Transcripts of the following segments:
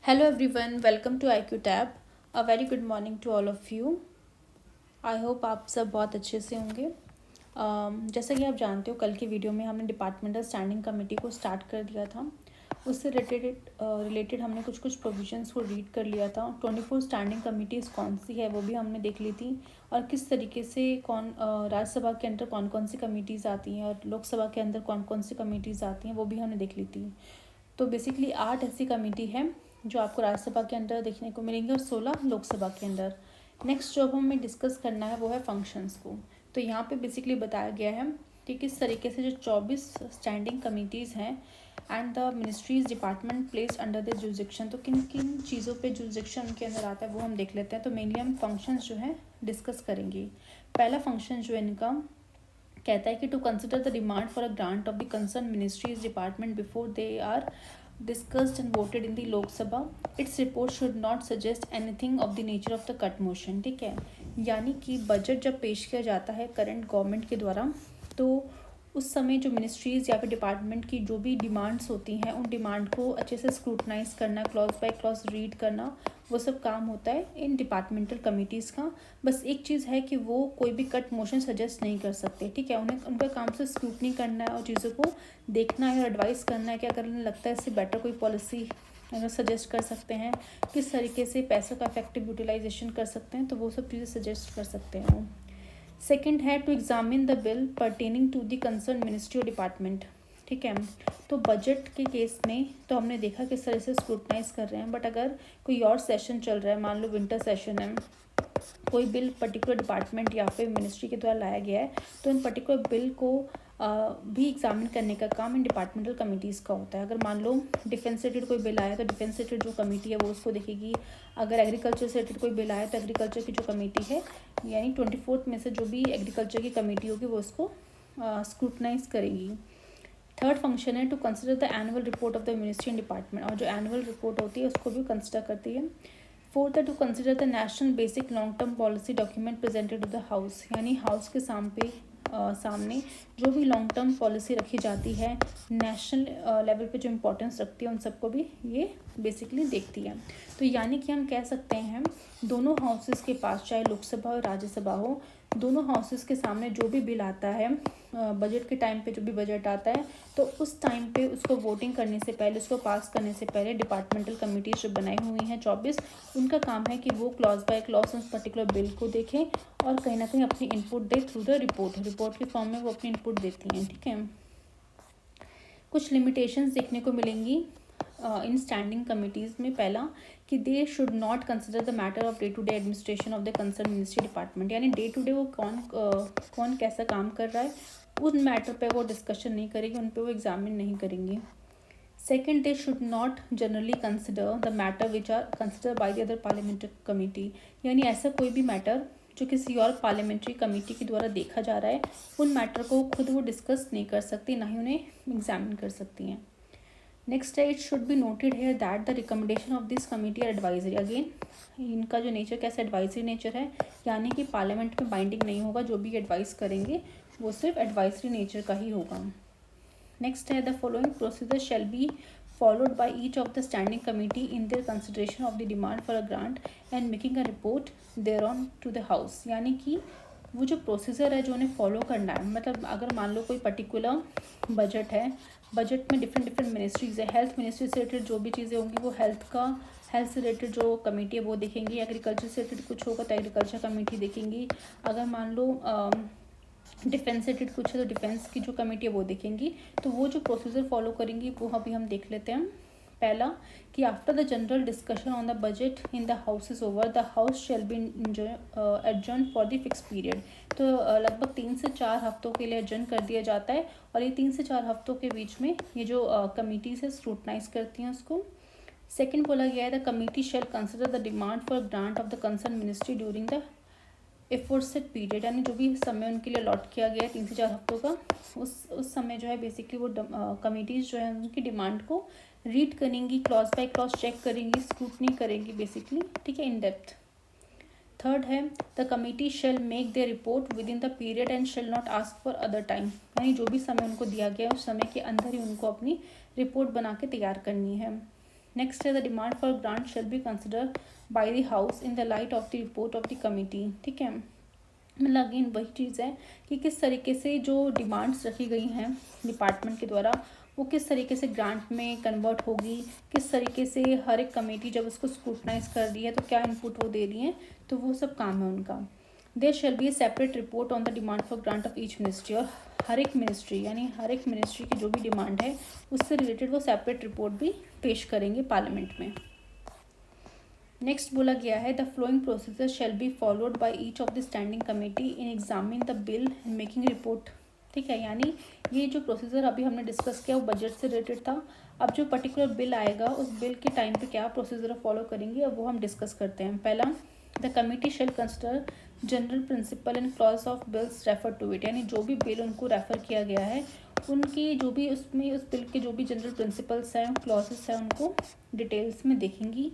Hello everyone, welcome to IQ Tab. A very good morning to all of you. I hope आप सब बहुत अच्छे से होंगे। जैसा कि आप जानते हो, कल की वीडियो में हमने डिपार्टमेंटल स्टैंडिंग कमेटी को स्टार्ट कर दिया था। उससे रिलेटेड हमने कुछ कुछ प्रोविजंस को रीड कर लिया था। 24 स्टैंडिंग कमेटीज़ कौन सी है वो भी हमने देख ली थी, और किस तरीके से राज्यसभा के अंदर कौन कौन सी कमेटीज़ आती हैं और लोकसभा के अंदर कौन कौन सी कमेटीज़ आती हैं वो भी हमने देख ली थी। तो बेसिकली 8 ऐसी कमेटी है जो आपको राज्यसभा के अंदर देखने को मिलेंगी और 16 लोकसभा के अंदर। नेक्स्ट जो हमें डिस्कस करना है वो है फंक्शंस को। तो यहाँ पे बेसिकली बताया गया है कि किस तरीके से जो 24 स्टैंडिंग कमिटीज़ हैं and the ministries department place under the jurisdiction, तो किन किन चीज़ों पे जुरिसडिक्शन उनके अंदर आता है वो हम देख लेते हैं। तो मेनली हम फंक्शंस जो है डिस्कस करेंगे। पहला फंक्शन जो है इनका कहता है कि to consider the demand for a grant of the concern ministries department before they are discussed and voted in the Lok Sabha, its report should not suggest anything of the nature of the cut motion. ठीक है, यानी कि budget जब पेश किया जाता है current government के द्वारा, तो उस समय जो मिनिस्ट्रीज़ या फिर डिपार्टमेंट की जो भी डिमांड्स होती हैं उन डिमांड को अच्छे से स्क्रूटनाइज करना, क्लॉज बाय क्लॉज रीड करना, वो सब काम होता है इन डिपार्टमेंटल कमिटीज़ का। बस एक चीज़ है कि वो कोई भी कट मोशन सजेस्ट नहीं कर सकते। ठीक है, उन्हें उनका काम से स्क्रूटनी करना है और चीज़ों को देखना है और एडवाइस करना है कि अगर उन्हें लगता है इससे बेटर कोई पॉलिसी सजेस्ट कर सकते हैं, किस तरीके से पैसों का इफेक्टिव यूटिलाइजेशन कर सकते हैं, तो वो सब चीज़ें सजेस्ट कर सकते हैं वो। सेकेंड है to examine the bill pertaining to the concern ministry और डिपार्टमेंट। ठीक है, तो बजट के केस में तो हमने देखा किस तरह से स्क्रूटनाइज कर रहे हैं, बट अगर कोई और सेशन चल रहा है, मान लो विंटर सेशन है, कोई बिल पर्टिकुलर डिपार्टमेंट या फिर मिनिस्ट्री के द्वारा लाया गया है, तो इन पर्टिकुलर बिल को भी एग्जामिन करने का काम इन डिपार्टमेंटल कमिटीज़ का होता है। अगर मान लो डिफेंस से रिलेटेड कोई बिल आया तो डिफेंस से रिलेटेड जो कमेटी है वो उसको देखेगी। अगर एग्रीकल्चर से रिलेटेड कोई बिल आया तो एग्रीकल्चर की जो कमेटी है, यानी 24 में से जो भी एग्रीकल्चर की कमेटी होगी वो उसको स्क्रूटनाइज करेगी। थर्ड फंक्शन है to consider the annual report of the ministry and department, और जो एनुअल रिपोर्ट होती है उसको भी कंसिडर करती है। फोर्थ है to consider the national basic long term policy document presented to the house, यानी हाउस के सामने जो भी लॉन्ग टर्म पॉलिसी रखी जाती है नेशनल लेवल पे जो इम्पोर्टेंस रखती है उन सबको भी ये बेसिकली देखती है। तो यानी कि हम कह सकते हैं दोनों हाउसेस के पास, चाहे लोकसभा और राज्यसभा हो, दोनों हाउसेस के सामने जो भी बिल आता है, बजट के टाइम पे जो भी बजट आता है, तो उस टाइम पे उसको वोटिंग करने से पहले, उसको पास करने से पहले डिपार्टमेंटल कमिटीज जो बनाई हुई हैं 24, उनका काम है कि वो क्लॉज बाय क्लॉज उस पर्टिकुलर बिल को देखें और कहीं ना कहीं अपनी input they through the report के फॉर्म में वो अपनी इनपुट देती हैं। ठीक है, कुछ लिमिटेशंस देखने को मिलेंगी इन स्टैंडिंग कमिटीज़ में। पहला कि they should not consider the matter of day to day administration of the concern ministry department, यानी डे टू डे वो कौन कैसा काम कर रहा है उन मैटर पे वो डिस्कशन नहीं करेंगे, उन पे वो एग्जामिन नहीं करेंगे। Second, they should not generally consider the matter which are consider by the other parliamentary committee, यानी ऐसा कोई भी मैटर जो किसी और पार्लियामेंट्री कमेटी के द्वारा देखा जा रहा है उन मैटर को खुद वो डिस्कस नहीं कर सकती, ना ही उन्हें एग्जामिन कर सकती हैं। नेक्स्ट है, it should be noted here that the recommendation of this committee are advisory. Again इनका जो नेचर कैसा एडवाइजरी नेचर है, यानी कि पार्लियामेंट में बाइंडिंग नहीं होगा, जो भी एडवाइस करेंगे वो सिर्फ एडवाइजरी नेचर का ही होगा। नेक्स्ट है, the following procedure shall be followed by each of the standing committee in their consideration of the demand for a grant and making a report thereon to the house, यानी कि वो जो procedure है जो उन्हें follow करना है, मतलब अगर मान लो कोई पर्टिकुलर बजट है, बजट में डिफरेंट मिनिस्ट्रीज़ है, हेल्थ मिनिस्ट्री से रिलेटेड जो भी चीज़ें होंगी वो हेल्थ से रिलेटेड जो कमेटी है वो देखेंगी। एग्रीकल्चर से रिलेटेड कुछ होगा तो एग्रीकल्चर कमेटी देखेंगी। अगर मान लो डिफेंस से रिलेटेड कुछ है तो डिफेंस की जो कमेटी है वो देखेंगी। तो वो जो प्रोसीजर फॉलो करेंगी वो अभी हम देख लेते हैं। पहला कि after the general discussion on the budget in the house is over, the house shall be adjourn for the fix period. तो लगभग 3 से 4 हफ्तों के लिए एडजर्न कर दिया जाता है, और ये 3 से 4 हफ्तों के बीच में ये जो कमिटीज़ है स्क्रूटनाइज करती हैं उसको। सेकेंड बोला गया है the committee shall consider the demand for grant of the concern ministry during the aforesaid period, यानी जो भी समय उनके लिए अलॉट किया गया है 3 से 4 हफ्तों का, उस समय जो है बेसिकली वो कमिटीज़ जो है उनकी डिमांड को रीड करेंगी, क्लॉज बाय क्लॉज चेक करेंगी, स्क्रूटनी करेंगी बेसिकली। ठीक है, इन डेप्थ। थर्ड है, the committee shell make their report with in the period and shall not ask for other time, यानी जो भी समय उनको दिया गया है उस समय के अंदर ही उनको अपनी रिपोर्ट बना के तैयार करनी है। नेक्स्ट है the demand for grant shall be consider by the house in the light of the report of the committee. ठीक है, मतलब अगेन वही चीज़ है कि किस तरीके से जो डिमांड्स रखी गई हैं डिपार्टमेंट के द्वारा वो किस तरीके से ग्रांट में कन्वर्ट होगी, किस तरीके से हर एक कमेटी जब उसको स्क्रूटनाइज कर रही है तो क्या इनपुट वो दे रही हैं, तो वो सब काम है उनका। There shall be a separate report on the demand for grant of each ministry, और हर एक मिनिस्ट्री यानी हर एक मिनिस्ट्री की जो भी डिमांड है उससे रिलेटेड वो सेपरेट रिपोर्ट भी पेश करेंगे पार्लियामेंट में। नेक्स्ट बोला गया है the flowing procedure shall be followed by each of the standing committee in examining the bill and making report. ठीक है, यानी ये जो प्रोसीजर अभी हमने डिस्कस किया वो बजट से रिलेटेड था। अब जो पर्टिकुलर बिल आएगा उस बिल के टाइम पे क्या प्रोसीजर फॉलो करेंगे अब वो हम डिस्कस करते हैं। पहला, the committee shall consider general principle and clause of bills refer to it, यानी जो भी बिल उनको रेफर किया गया है उनकी जो भी उसमें उस बिल के जो भी जनरल प्रिंसिपल्स हैं क्लॉजेस हैं उनको डिटेल्स में देखेंगी।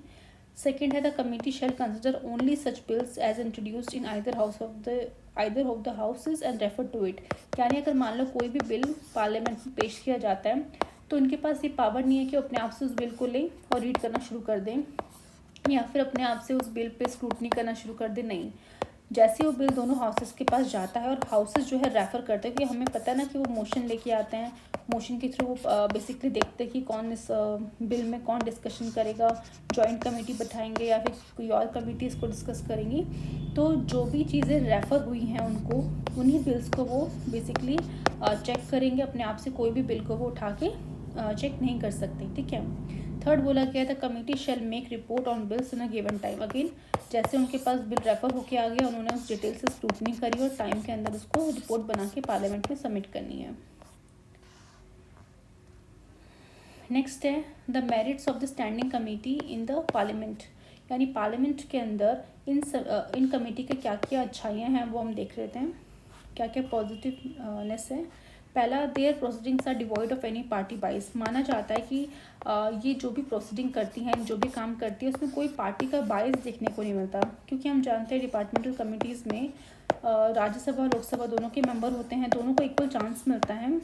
सेकेंड है the committee shall consider only such bills as introduced in either of the houses and refer to it, यानी अगर मान लो कोई भी बिल पार्लियामेंट में पेश किया जाता है तो उनके पास ये पावर नहीं है कि अपने आप से उस बिल को लें और रीड करना शुरू कर दें या फिर अपने आप से उस बिल पे स्क्रूटनी करना शुरू कर दें। नहीं, जैसे वो बिल दोनों हाउसेस के पास जाता है और हाउसेस जो है रेफ़र करते हैं, क्योंकि हमें पता है ना कि वो मोशन लेके आते हैं, मोशन के थ्रू बेसिकली देखते हैं कि कौन इस बिल में कौन डिस्कशन करेगा, जॉइंट कमेटी बैठाएंगे या फिर कोई और कमेटी इसको डिस्कस करेंगी। तो जो भी चीज़ें रेफ़र हुई हैं उनको उन्हीं बिल्स को वो बेसिकली चेक करेंगे, अपने आप से कोई भी बिल को वो उठा के चेक नहीं कर सकते। ठीक है, थर्ड बोला गया था committee shell make report on bills in a given time. Again जैसे उनके पास बिल रेफर होके आ गया उन्होंने उस डिटेल से स्क्रूटनी करी और टाइम के अंदर उसको रिपोर्ट बना के पार्लियामेंट में सबमिट करनी है। नेक्स्ट है the merits of the standing committee in the parliament, यानी पार्लियामेंट के अंदर इन कमेटी के क्या क्या अच्छाइयाँ हैं वो हम देख लेते हैं, क्या क्या पॉजिटिवनेस है। पहला, their proceedings are devoid of any party bias, माना जाता है कि ये जो भी प्रोसीडिंग करती हैं जो भी काम करती है उसमें कोई पार्टी का बाइस देखने को नहीं मिलता, क्योंकि हम जानते हैं डिपार्टमेंटल कमिटीज़ में राज्यसभा लोकसभा दोनों के मेंबर होते हैं, दोनों को इक्वल चांस मिलता है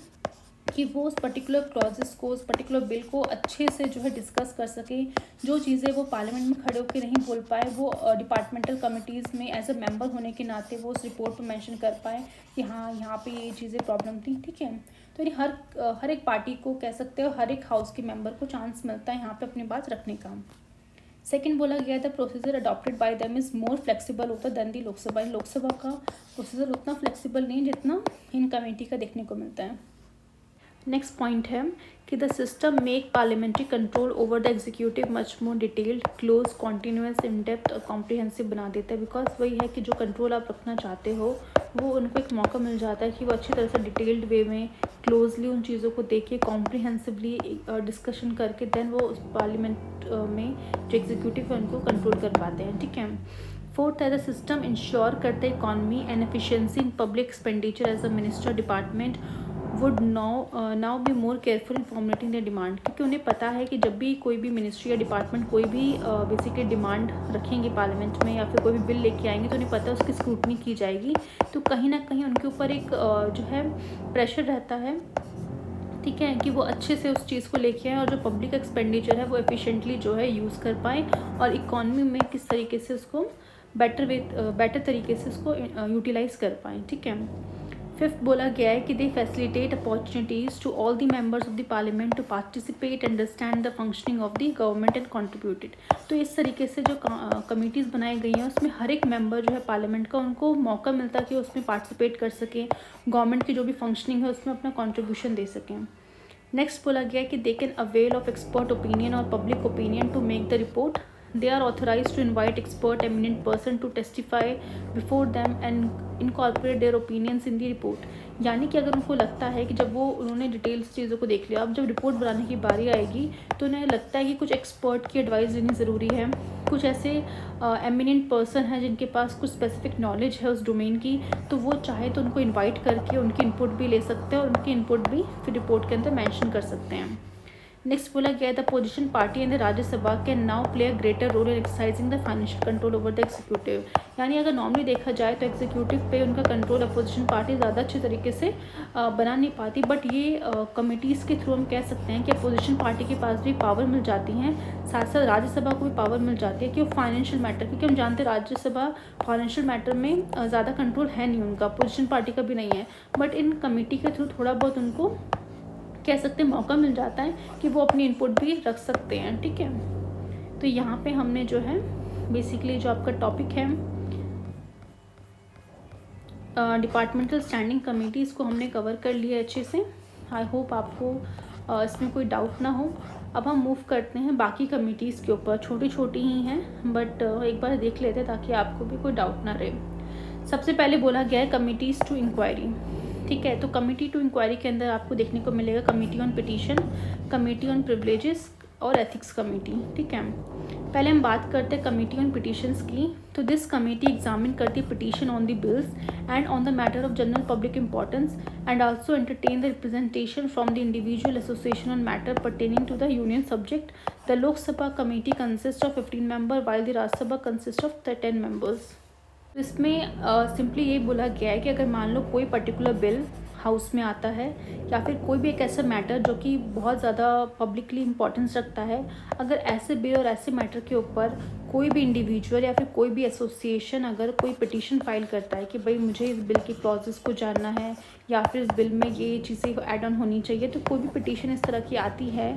कि वो उस पर्टिकुलर क्लॉजेस को उस पर्टिकुलर बिल को अच्छे से जो है डिस्कस कर सके। जो चीज़ें वो पार्लियामेंट में खड़े होकर नहीं बोल पाए वो डिपार्टमेंटल कमिटीज़ में एज अ मेंबर होने के नाते वो उस रिपोर्ट में मेंशन कर पाए कि हाँ यहाँ पे ये चीज़ें प्रॉब्लम थी। ठीक है, तो यानी हर एक पार्टी को कह सकते हो हर एक हाउस के मेंबर को चांस मिलता है यहाँ पे अपनी बात रखने का। सेकेंड बोला गया था procedure adopted by them is more flexible होता है देन दी लोकसभा, लोकसभा का प्रोसीजर उतना फ्लेक्सिबल नहीं जितना इन कमेटी का देखने को मिलता है। नेक्स्ट पॉइंट है कि the system make parliamentary control over the executive much more detailed close continuous in depth और कॉम्प्रिहेंसिव बना देता है। बिकॉज वही है कि जो कंट्रोल आप रखना चाहते हो वो उनको एक मौका मिल जाता है कि वो अच्छी तरह से डिटेल्ड वे में क्लोजली उन चीज़ों को देख के कॉम्प्रिहेंसिवली डिस्कशन करके देन वो उस पार्लियामेंट में जो एग्जीक्यूटिव है उनको कंट्रोल कर पाते हैं। ठीक है, फोर्थ है द सिस्टम इंश्योर करते economy and efficiency in public expenditure as a minister department would now be more careful in formulating the demand, क्योंकि उन्हें पता है कि जब भी कोई भी मिनिस्ट्री या डिपार्टमेंट कोई भी बेसिकली डिमांड रखेंगे पार्लियामेंट में या फिर कोई भी बिल लेके आएंगे तो उन्हें पता है उसकी स्क्रूटनी की जाएगी, तो कहीं ना कहीं उनके ऊपर एक जो है प्रेशर रहता है। ठीक है, कि वो अच्छे से उस चीज़ को लेके आए और जो पब्लिक एक्सपेंडिचर है वो एफिशिएंटली जो है यूज़ कर पाएँ और इकॉनमी में किस तरीके से उसको बेटर तरीके से उसको यूटिलाइज़ कर पाएँ। ठीक है, फिफ्थ बोला गया है कि they facilitate opportunities to all the members of the parliament to participate understand the functioning of the government and contributed. तो इस तरीके से जो कमिटीज़ बनाई गई हैं उसमें हर एक मेंबर जो है पार्लियामेंट का उनको मौका मिलता है कि उसमें पार्टिसिपेट कर सकें, गवर्नमेंट की जो भी फंक्शनिंग है उसमें अपना कॉन्ट्रीब्यूशन दे सकें। नेक्स्ट बोला गया है कि they can avail of expert opinion और public opinion to make the report. They are authorized to invite expert eminent person to testify before them and incorporate their opinions in the report। यानी कि अगर उनको लगता है कि जब वो उन्होंने डिटेल्स चीज़ों को देख लिया अब जब रिपोर्ट बनाने की बारी आएगी तो उन्हें लगता है कि कुछ एक्सपर्ट की एडवाइस लेनी ज़रूरी है, कुछ ऐसे एमिनेंट पर्सन हैं जिनके पास कुछ स्पेसिफिक नॉलेज है उस डोमेन की, तो वो चाहे तो उनको इन्वाइट करके उनकी इनपुट भी ले सकते हैं और उनकी इनपुट भी फिर रिपोर्ट के अंदर मैंशन कर सकते हैं। नेक्स्ट बोला गया है the position party in the Rajya Sabha can now play a greater role in exercising the financial control over the executive. यानी अगर नॉर्मली देखा जाए तो एग्जीक्यूटिव पे उनका कंट्रोल अपोजिशन पार्टी ज़्यादा अच्छे तरीके से बना नहीं पाती, बट ये कमिटीज़ के थ्रू हम कह सकते हैं कि अपोजिशन पार्टी के पास भी पावर मिल जाती हैं, साथ साथ राज्यसभा को भी पावर मिल जाती है कि वो फाइनेंशियल मैटर, क्योंकि हम जानते हैं राज्यसभा फाइनेंशियल मैटर में ज़्यादा कंट्रोल है नहीं उनका, अपोजिशन पार्टी का भी नहीं है, बट इन कमेटी के थ्रू थोड़ा बहुत उनको कह सकते हैं मौका मिल जाता है कि वो अपनी इनपुट भी रख सकते हैं। ठीक है, तो यहाँ पे हमने जो है बेसिकली जो आपका टॉपिक है डिपार्टमेंटल स्टैंडिंग कमेटी, इसको हमने कवर कर लिया अच्छे से। आई होप आपको इसमें कोई डाउट ना हो। अब हम मूव करते हैं बाकी कमेटीज़ के ऊपर, छोटी छोटी ही हैं बट एक बार देख लेते हैं ताकि आपको भी कोई डाउट ना रहे। सबसे पहले बोला गया है कमिटीज़ टू इंक्वायरी। ठीक है, तो कमेटी टू इंक्वायरी के अंदर आपको देखने को मिलेगा committee on petition, committee on privileges और एथिक्स कमेटी। ठीक है, पहले हम बात करते हैं कमेटी ऑन पिटीशंस की। तो दिस कमेटी एग्जामिन करती है petition on the bills and on the matter of general public importance and also entertain the representation from the individual association on matter pertaining to the union subject. The Lok Sabha committee consist of 15 member while the Rajya Sabha consist of 10 members. इसमें simply ये बोला गया है कि अगर मान लो कोई particular bill house में आता है या फिर कोई भी एक ऐसा मैटर जो कि बहुत ज़्यादा पब्लिकली इम्पोर्टेंस रखता है, अगर ऐसे बिल और ऐसे मैटर के ऊपर कोई भी इंडिविजुअल या फिर कोई भी एसोसिएशन अगर कोई पिटीशन फाइल करता है कि भाई मुझे इस बिल की क्लॉजेस को जानना है या फिर इस बिल में ये चीज़ें ऐड ऑन होनी चाहिए, तो कोई भी पिटीशन इस तरह की आती है।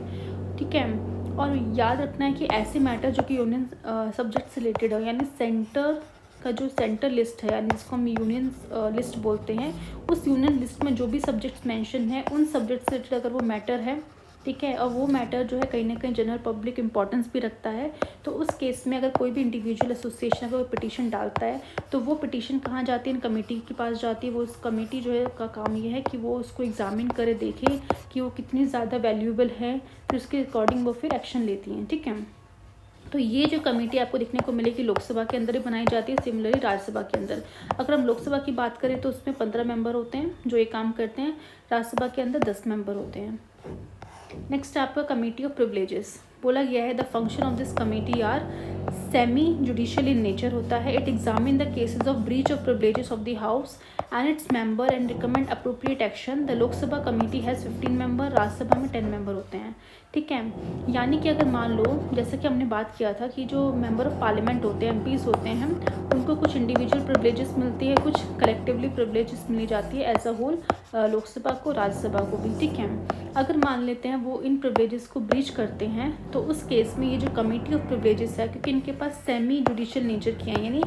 ठीक है, और याद रखना है कि ऐसे मैटर जो कि यूनियन सब्जेक्ट से रिलेटेड हो, यानी सेंटर का जो सेंटर लिस्ट है यानी जिसको हम यूनियन लिस्ट बोलते हैं, उस यूनियन लिस्ट में जो भी सब्जेक्ट्स मेंशन है उन सब्जेक्ट से रिलेटेड अगर वो मैटर है, ठीक है, और वो मैटर जो है कहीं ना कहीं जनरल पब्लिक इंपॉर्टेंस भी रखता है, तो उस केस में अगर कोई भी इंडिविजुअल एसोसिएशन अगर वो पिटीशन डालता है तो वो पिटीशन कहाँ जाती है, इन कमेटी के पास जाती है। वो उस कमेटी जो है का काम ये है कि वो उसको एग्जामिन करे, देखे कि वो कितनी ज़्यादा वैल्यूएबल है, फिर उसके अकॉर्डिंग वो फिर एक्शन लेती हैं। ठीक है, तो ये जो कमेटी आपको देखने को मिलेगी लोकसभा के अंदर ही बनाई जाती है, सिमिलरली राज्यसभा के अंदर। अगर हम लोकसभा की बात करें तो उसमें 15 मेंबर होते हैं जो ये काम करते हैं, राज्यसभा के अंदर 10 मेंबर होते हैं। नेक्स्ट आपका कमेटी ऑफ प्रिविलेजेस बोला गया है the function of this committee are semi judicial in nature होता है। It examine the cases of breach of privileges of the house and its member and recommend appropriate action. The Lok Sabha committee has 15 member, Rajya Sabha में 10 member होते हैं। ठीक है, यानी कि अगर मान लो जैसे कि हमने बात किया था कि जो मेंबर ऑफ पार्लियामेंट होते हैं, एमपीज़ होते हैं, उनको कुछ इंडिविजुअल प्रिविलेजेस मिलती है, कुछ कलेक्टिवली प्रिविलेजेस मिली जाती है एज अ होल लोकसभा को, राज्यसभा को भी। ठीक है, अगर मान लेते हैं वो इन प्रिविलेजेस को ब्रीच करते हैं तो उस केस में ये जो कमेटी ऑफ प्रिविलेजेस है, क्योंकि इनके पास सेमी जुडिशियल नेचर की है, यानी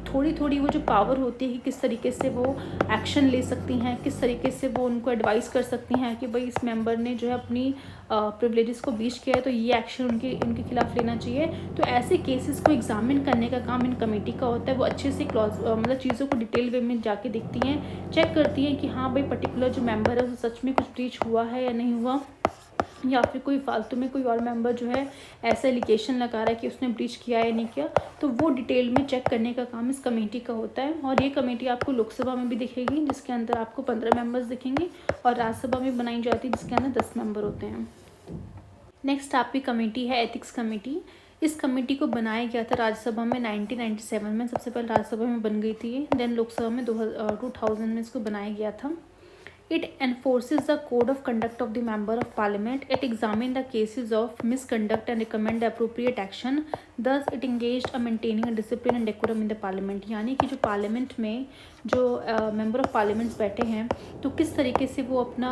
थोड़ी थोड़ी वो जो पावर होती है कि किस तरीके से वो एक्शन ले सकती हैं, किस तरीके से वो उनको एडवाइस कर सकती हैं कि भाई इस मेंबर ने जो है अपनी प्रिविलेजेस को ब्रीच किया है तो ये एक्शन उनके खिलाफ लेना चाहिए। तो ऐसे केसेस को एग्जामिन करने का काम इन कमेटी का होता है। वो अच्छे से मतलब चीज़ों को डिटेल वे में जाके देखती हैं, चेक करती हैं कि हाँ भाई पर्टिकुलर जो मेंबर है वो सच में कुछ ब्रीच हुआ है या नहीं हुआ, या फिर कोई फालतू में कोई और मेंबर जो है ऐसा एलिगेशन लगा रहा है कि उसने ब्रीच किया है या नहीं किया, तो वो डिटेल में चेक करने का काम इस कमेटी का होता है। और ये कमेटी आपको लोकसभा में भी दिखेगी जिसके अंदर आपको 15 मेंबर्स दिखेंगे, और राज्यसभा में बनाई जाती है जिसके अंदर 10 मेंबर होते हैं। नेक्स्ट आपकी कमेटी है एथिक्स कमेटी। इस कमेटी को बनाया गया था राज्यसभा में 1997 में, सबसे पहले राज्यसभा में बन गई थी, देन लोकसभा में 2000 में इसको बनाया गया था। It enforces the code of conduct of the member of parliament. It examines the cases of misconduct and recommend the appropriate action. Thus, it engaged in maintaining a discipline and decorum in the parliament. यानी कि जो parliament में जो member of parliaments बैठे हैं तो किस तरीके से वो अपना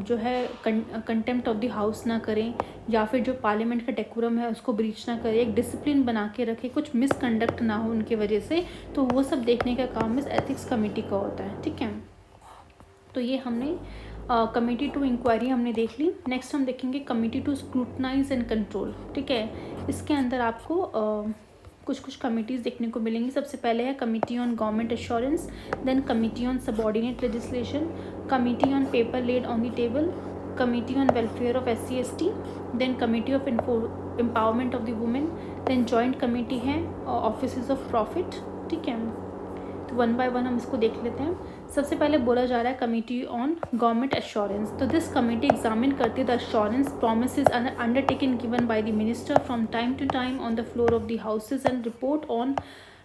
जो है कंटेम्प्ट ऑफ द हाउस ना करें, या फिर जो पार्लियामेंट का डेकोरम है उसको ब्रीच ना करें, एक डिसिप्लिन बना के रखें, कुछ मिसकंडक्ट ना हो उनकी वजह से, तो वो सब देखने का काम इस एथिक्स कमेटी का होता है। ठीक है, तो ये हमने कमेटी टू इंक्वायरी हमने देख ली। नेक्स्ट हम देखेंगे committee to scrutinize and control. ठीक है, इसके अंदर आपको कुछ कमिटीज़ देखने को मिलेंगी। सबसे पहले है committee on government assurance, then committee on subordinate legislation, committee on paper laid on the table, committee on welfare of SC/ST, then committee of empowerment of the women, then joint committee है offices of profit. ठीक है, तो one by one हम इसको देख लेते हैं। सबसे पहले बोला जा रहा है कमेटी ऑन गवर्नमेंट एश्योरेंस। तो दिस कमेटी एग्जामिन करती है the assurance promises and undertaking given by the minister from time to time on the floor of the houses and report on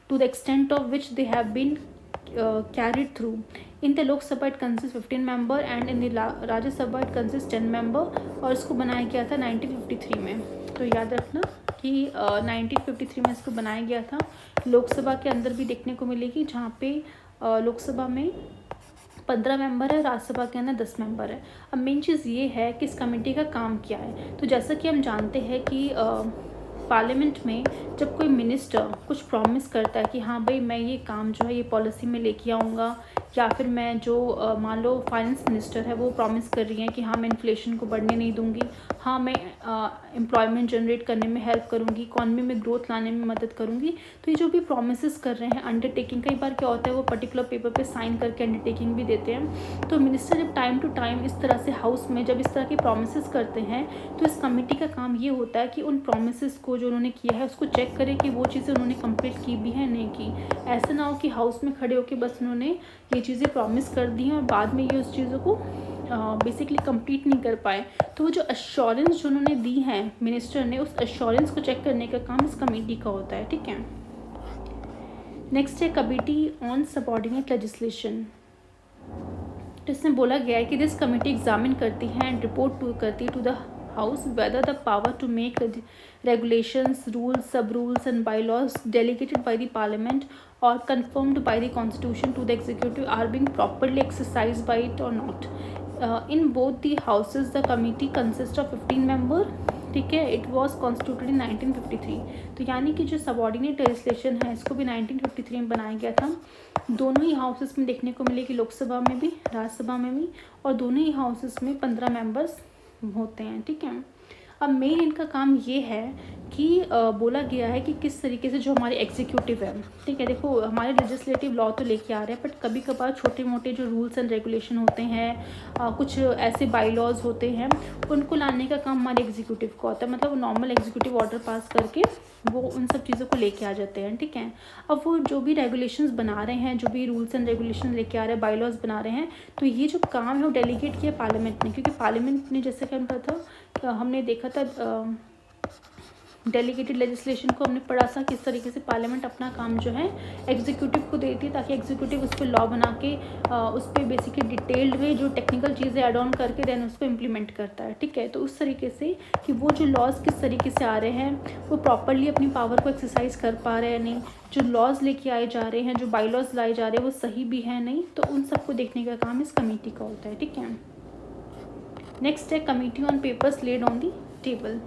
to the extent of which they have been carried through. In the Lok Sabha it consists 15 member and in the Rajya Sabha it consists 10 member और इसको बनाया गया था 1953 में। तो याद रखना कि 1953 में इसको बनाया गया था। लोकसभा के अंदर भी देखने को मिलेगी, जहाँ पे लोकसभा में 15 मेंबर है, राज्यसभा के अंदर 10 मेंबर है। अब मेन चीज़ ये है कि इस कमेटी का काम क्या है। तो जैसा कि हम जानते हैं कि पार्लियामेंट में जब कोई मिनिस्टर कुछ प्रॉमिस करता है कि हाँ भाई मैं ये काम जो है ये पॉलिसी में लेके आऊँगा, या फिर मैं जो मान लो फाइनेंस मिनिस्टर है वो प्रॉमिस कर रही हैं कि हाँ मैं इन्फ्लेशन को बढ़ने नहीं दूंगी, हाँ मैं एम्प्लॉयमेंट जनरेट करने में हेल्प करूंगी, इकॉनमी में ग्रोथ लाने में मदद करूंगी। तो ये जो भी प्रॉमिसेस कर रहे हैं, अंडरटेकिंग, कई बार क्या होता है वो पर्टिकुलर पेपर पे साइन करके अंडरटेकिंग भी देते हैं। तो मिनिस्टर जब टाइम टू टाइम इस तरह से हाउस में जब इस तरह की प्रॉमिसेस करते हैं, तो इस कमेटी का काम ये होता है कि उन प्रॉमिसेस को जो उन्होंने किया है उसको चेक करें कि वो चीज़ें उन्होंने कंप्लीट की भी है नहीं की। ऐसा ना हो कि हाउस में खड़े होकर बस उन्होंने ये चीज़ें प्रॉमिस कर दी हैं और बाद में ये उस चीज़ों को बेसिकली कंप्लीट नहीं कर पाए। तो वो जो एश्योरेंस जो उन्होंने दी है मिनिस्टर ने, उस एश्योरेंस को चेक करने का काम इस कमेटी का होता है। ठीक है, नेक्स्ट है कमेटी ऑन सबऑर्डिनेट लेजिस्लेशन। तो इसमें बोला गया है कि दिस कमेटी एग्जामिन करती है एंड रिपोर्ट करती है to the House whether the power to make regulations, rules, sub-rules and bylaws delegated by the Parliament or confirmed by the Constitution to the Executive are being properly exercised by it or not. In both the houses, the committee consists of 15 members. ठीक है, it was constituted इन 1953। तो यानी कि जो subordinate legislation है इसको भी 1953 में बनाया गया था। दोनों ही हाउसेस में देखने को मिलेगी, लोकसभा में भी राज्यसभा में भी, और दोनों ही हाउसेस में 15 मेंबर्स होते हैं। ठीक है, अब मेन इनका काम ये है कि बोला गया है कि किस तरीके से जो हमारे एग्जीक्यूटिव है, ठीक है, देखो हमारे लेजिस्लेटिव लॉ तो लेके आ रहे हैं, बट कभी कभार छोटे मोटे जो रूल्स एंड रेगुलेशन होते हैं, कुछ ऐसे बाई लॉज होते हैं, उनको लाने का काम हमारे एग्जीक्यूटिव को होता है। मतलब नॉर्मल एग्जीक्यूटिव ऑर्डर पास करके वो उन सब चीज़ों को लेके आ जाते हैं। ठीक है, अब वो जो भी रेगुलेशंस बना रहे हैं, जो भी रूल्स एंड रेगुलेशन लेके आ रहे हैं, बाई लॉज बना रहे हैं, तो ये जो काम है वो डेलीगेट किया पार्लियामेंट ने, क्योंकि पार्लियामेंट ने जैसे क्या था, हमने देखा था डेलीगेटेड लेजिस्लेशन को हमने पढ़ा था किस तरीके से पार्लियामेंट अपना काम जो है एग्जीक्यूटिव को देती है, ताकि एग्जीक्यूटिव उस पर लॉ बना के उस पर बेसिकली डिटेल्ड में जो टेक्निकल चीज़ें ऐड ऑन करके देन उसको इम्प्लीमेंट करता है। ठीक है, तो उस तरीके से कि वो जो लॉज किस तरीके से आ रहे हैं वो प्रॉपरली अपनी पावर को एक्सरसाइज कर पा रहे हैं नहीं, जो लॉज लेके आए जा रहे हैं, जो बाई लॉज लाए जा रहे हैं वो सही भी है नहीं, तो उन सबको देखने का काम इस कमेटी का होता है। ठीक है, नेक्स्ट है committee on papers laid on the table.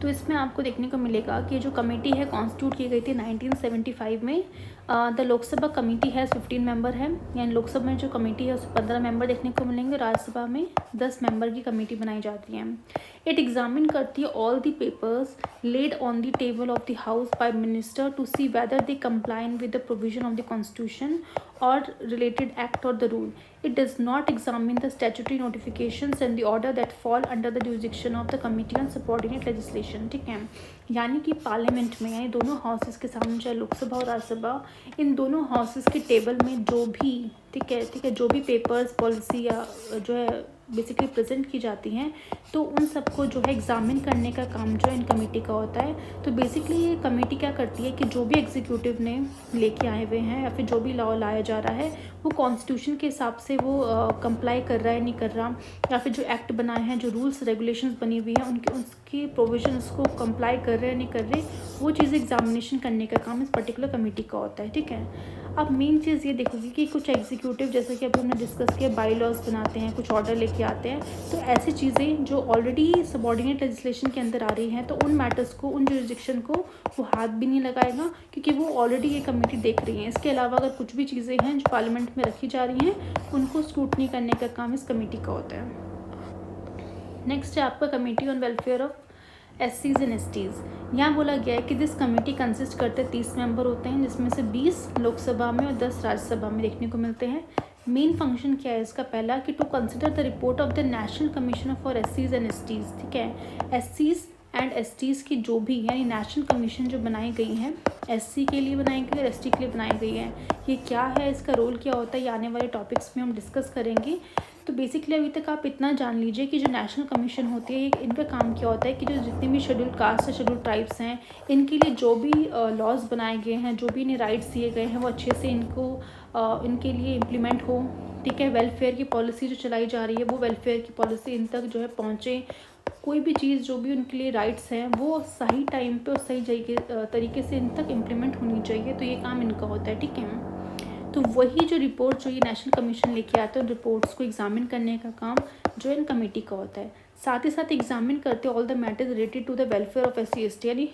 तो इसमें आपको देखने को मिलेगा कि जो कमेटी है कॉन्स्टिट्यूट की गई थी 1975 में। द लोकसभा कमेटी है 15 मेंबर है, यानी लोकसभा में जो कमेटी है उसमें 15 मेंबर देखने को मिलेंगे, राज्यसभा में 10 मेंबर की कमेटी बनाई जाती है। इट एग्जामिन करती है all the papers laid on the table of the house by minister to see whether they complain with the provision of the constitution or related act or the rule. It does not examine the statutory notifications and the order that fall under the jurisdiction of the Committee on Subordinate Legislation. ठीक है, यानी कि parliament में, यानी दोनों houses के सामने, चाहे लोकसभा और राज्यसभा, इन दोनों हाउसेस के टेबल में जो भी ठीक है जो भी पेपर्स पॉलिसी या जो है बेसिकली प्रेजेंट की जाती हैं, तो उन सबको जो है एग्जामिन करने का काम जो है इन कमेटी का होता है। तो बेसिकली ये कमेटी क्या करती है कि जो भी एग्जीक्यूटिव ने लेके आए हुए हैं या फिर जो भी लॉ लाया जा रहा है वो कॉन्स्टिट्यूशन के हिसाब से वो कंप्लाई कर रहा है नहीं कर रहा, या फिर जो एक्ट बनाए हैं, जो रूल्स रेगुलेशंस बनी हुई हैं उसकी प्रोविजंस को कंप्लाई कर रहे हैं नहीं कर रहे, वो चीज़ एग्जामिनेशन करने का काम इस पर्टिकुलर कमेटी का होता है। ठीक है, अब मेन चीज़ ये देखोगे कि कुछ एग्जीक्यूटिव जैसे कि अभी हमने डिस्कस किया बाई लॉज बनाते हैं, कुछ ऑर्डर लेके आते हैं, तो ऐसी चीज़ें जो ऑलरेडी सबऑर्डिनेट लेजिस्लेशन के अंदर आ रही हैं, तो उन मैटर्स को, उन जुरिस्डिक्शन को वो हाथ भी नहीं लगाएगा, क्योंकि वो ऑलरेडी ये कमेटी देख रही है। इसके अलावा अगर कुछ भी चीज़ें हैं जो पार्लियामेंट में रखी जा रही हैं, उनको स्क्रूटनी करने का काम इस कमेटी का होता है। नेक्स्ट है आपका committee on welfare of SCs and STs। यहाँ बोला गया है कि दिस कमेटी कंसिस्ट करते 30 मेंबर होते हैं, जिसमें से 20 लोकसभा में और 10 राज्यसभा में देखने को मिलते हैं। मेन फंक्शन क्या है इसका? पहला कि to consider the report of the national commission for SCs and STs। ठीक है, SCs एंड एसटीज़ की जो भी यानी नेशनल कमीशन जो बनाई गई हैं, एससी के लिए बनाई गई है और एसटी के लिए बनाई गई है, ये क्या है, इसका रोल क्या होता है, ये आने वाले टॉपिक्स में हम डिस्कस करेंगे। तो बेसिकली अभी तक आप इतना जान लीजिए कि जो नेशनल कमीशन होती है, इनका काम क्या होता है कि जो जितने भी शेड्यूल कास्ट या शेड्यूल ट्राइब्स हैं, इनके लिए जो भी लॉज बनाए गए हैं, जो भी इन्हें राइट्स दिए गए हैं, वो अच्छे से इनके लिए इम्प्लीमेंट हो, ठीक है। वेलफेयर की पॉलिसी जो चलाई जा रही है, वो वेलफेयर की पॉलिसी इन तक जो है पहुँचे। कोई भी चीज़ जो भी उनके लिए राइट्स हैं, वो सही टाइम पे और सही तरीके से इन तक इम्प्लीमेंट होनी चाहिए। तो ये काम इनका होता है, ठीक है। तो वही जो रिपोर्ट जो ये नेशनल कमीशन लेके आता है, उन रिपोर्ट्स को एग्जामिन करने का काम जो इन कमेटी का होता है। साथ ही साथ एग्जामिन करते all the matters related to the welfare of SC ST। यानी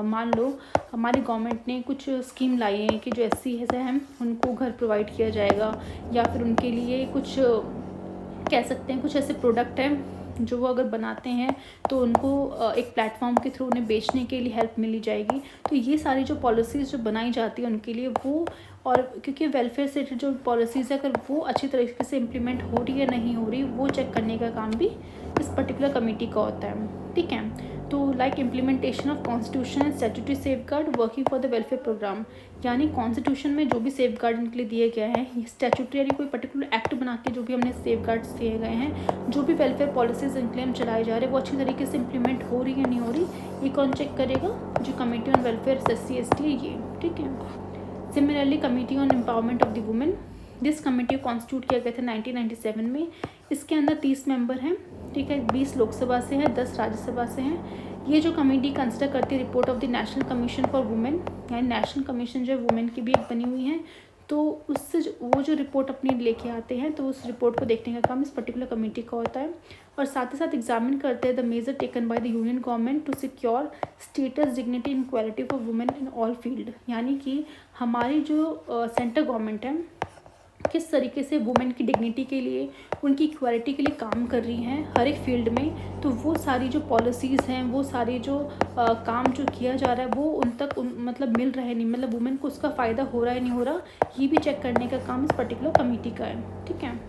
मान लो हमारी गवर्नमेंट ने कुछ स्कीम लाई है कि जो SC हैं उनको घर प्रोवाइड किया जाएगा, या फिर उनके लिए कुछ कह सकते हैं कुछ ऐसे प्रोडक्ट हैं जो वो अगर बनाते हैं तो उनको एक प्लेटफॉर्म के थ्रू उन्हें बेचने के लिए हेल्प मिली जाएगी। तो ये सारी जो पॉलिसीज़ जो बनाई जाती है उनके लिए वो, और क्योंकि वेलफेयर से जो पॉलिसीज़ है अगर वो अच्छी तरीके से इम्प्लीमेंट हो रही है नहीं हो रही, वो चेक करने का काम भी इस पर्टिकुलर कमेटी का होता है, ठीक है। तो like implementation of constitution and statutory safeguard working for the welfare program. यानी कॉन्स्टिट्यूशन में जो भी सेफगार्ड इनके लिए दिए गए हैं, ये स्टैट्यूटरी यानी कोई पर्टिकुलर एक्ट बना के जो भी हमने सेफगार्ड्स दिए गए हैं, जो भी वेलफेयर पॉलिसीज इनके चलाए जा रहे हैं, वो अच्छी तरीके से इम्प्लीमेंट हो रही है नहीं हो रही, ये कौन चेक करेगा? जो committee on welfare SC ST है ये, ठीक है। Similarly committee on empowerment of the women, this committee constitute किया गया था 1997 में। इसके अंदर 30 मेंबर हैं, ठीक है। 20 लोकसभा से हैं, 10 राज्यसभा से हैं। ये जो कमेटी कंसिडर करती है report of the national commission for women, यानी नेशनल कमीशन जो है वुमेन की भी एक बनी हुई है, तो उससे वो जो रिपोर्ट अपनी लेके आते हैं, तो उस रिपोर्ट को देखने का काम इस पर्टिकुलर कमेटी का होता है। और साथ ही साथ एग्जामिन करते हैं the measure taken by the union government to secure status, dignity and equality for women in all field. यानी कि हमारी जो सेंट्रल गवर्नमेंट है किस तरीके से वुमेन की डिग्निटी के लिए, उनकी इक्वालिटी के लिए काम कर रही हैं हर एक फील्ड में। तो वो सारी जो पॉलिसीज़ हैं, वो सारी जो काम जो किया जा रहा है, वो उन तक मतलब मिल रहा है नहीं, मतलब वुमेन को उसका फ़ायदा हो रहा है नहीं हो रहा, ये भी चेक करने का काम इस पर्टिकुलर कमेटी का है, ठीक है।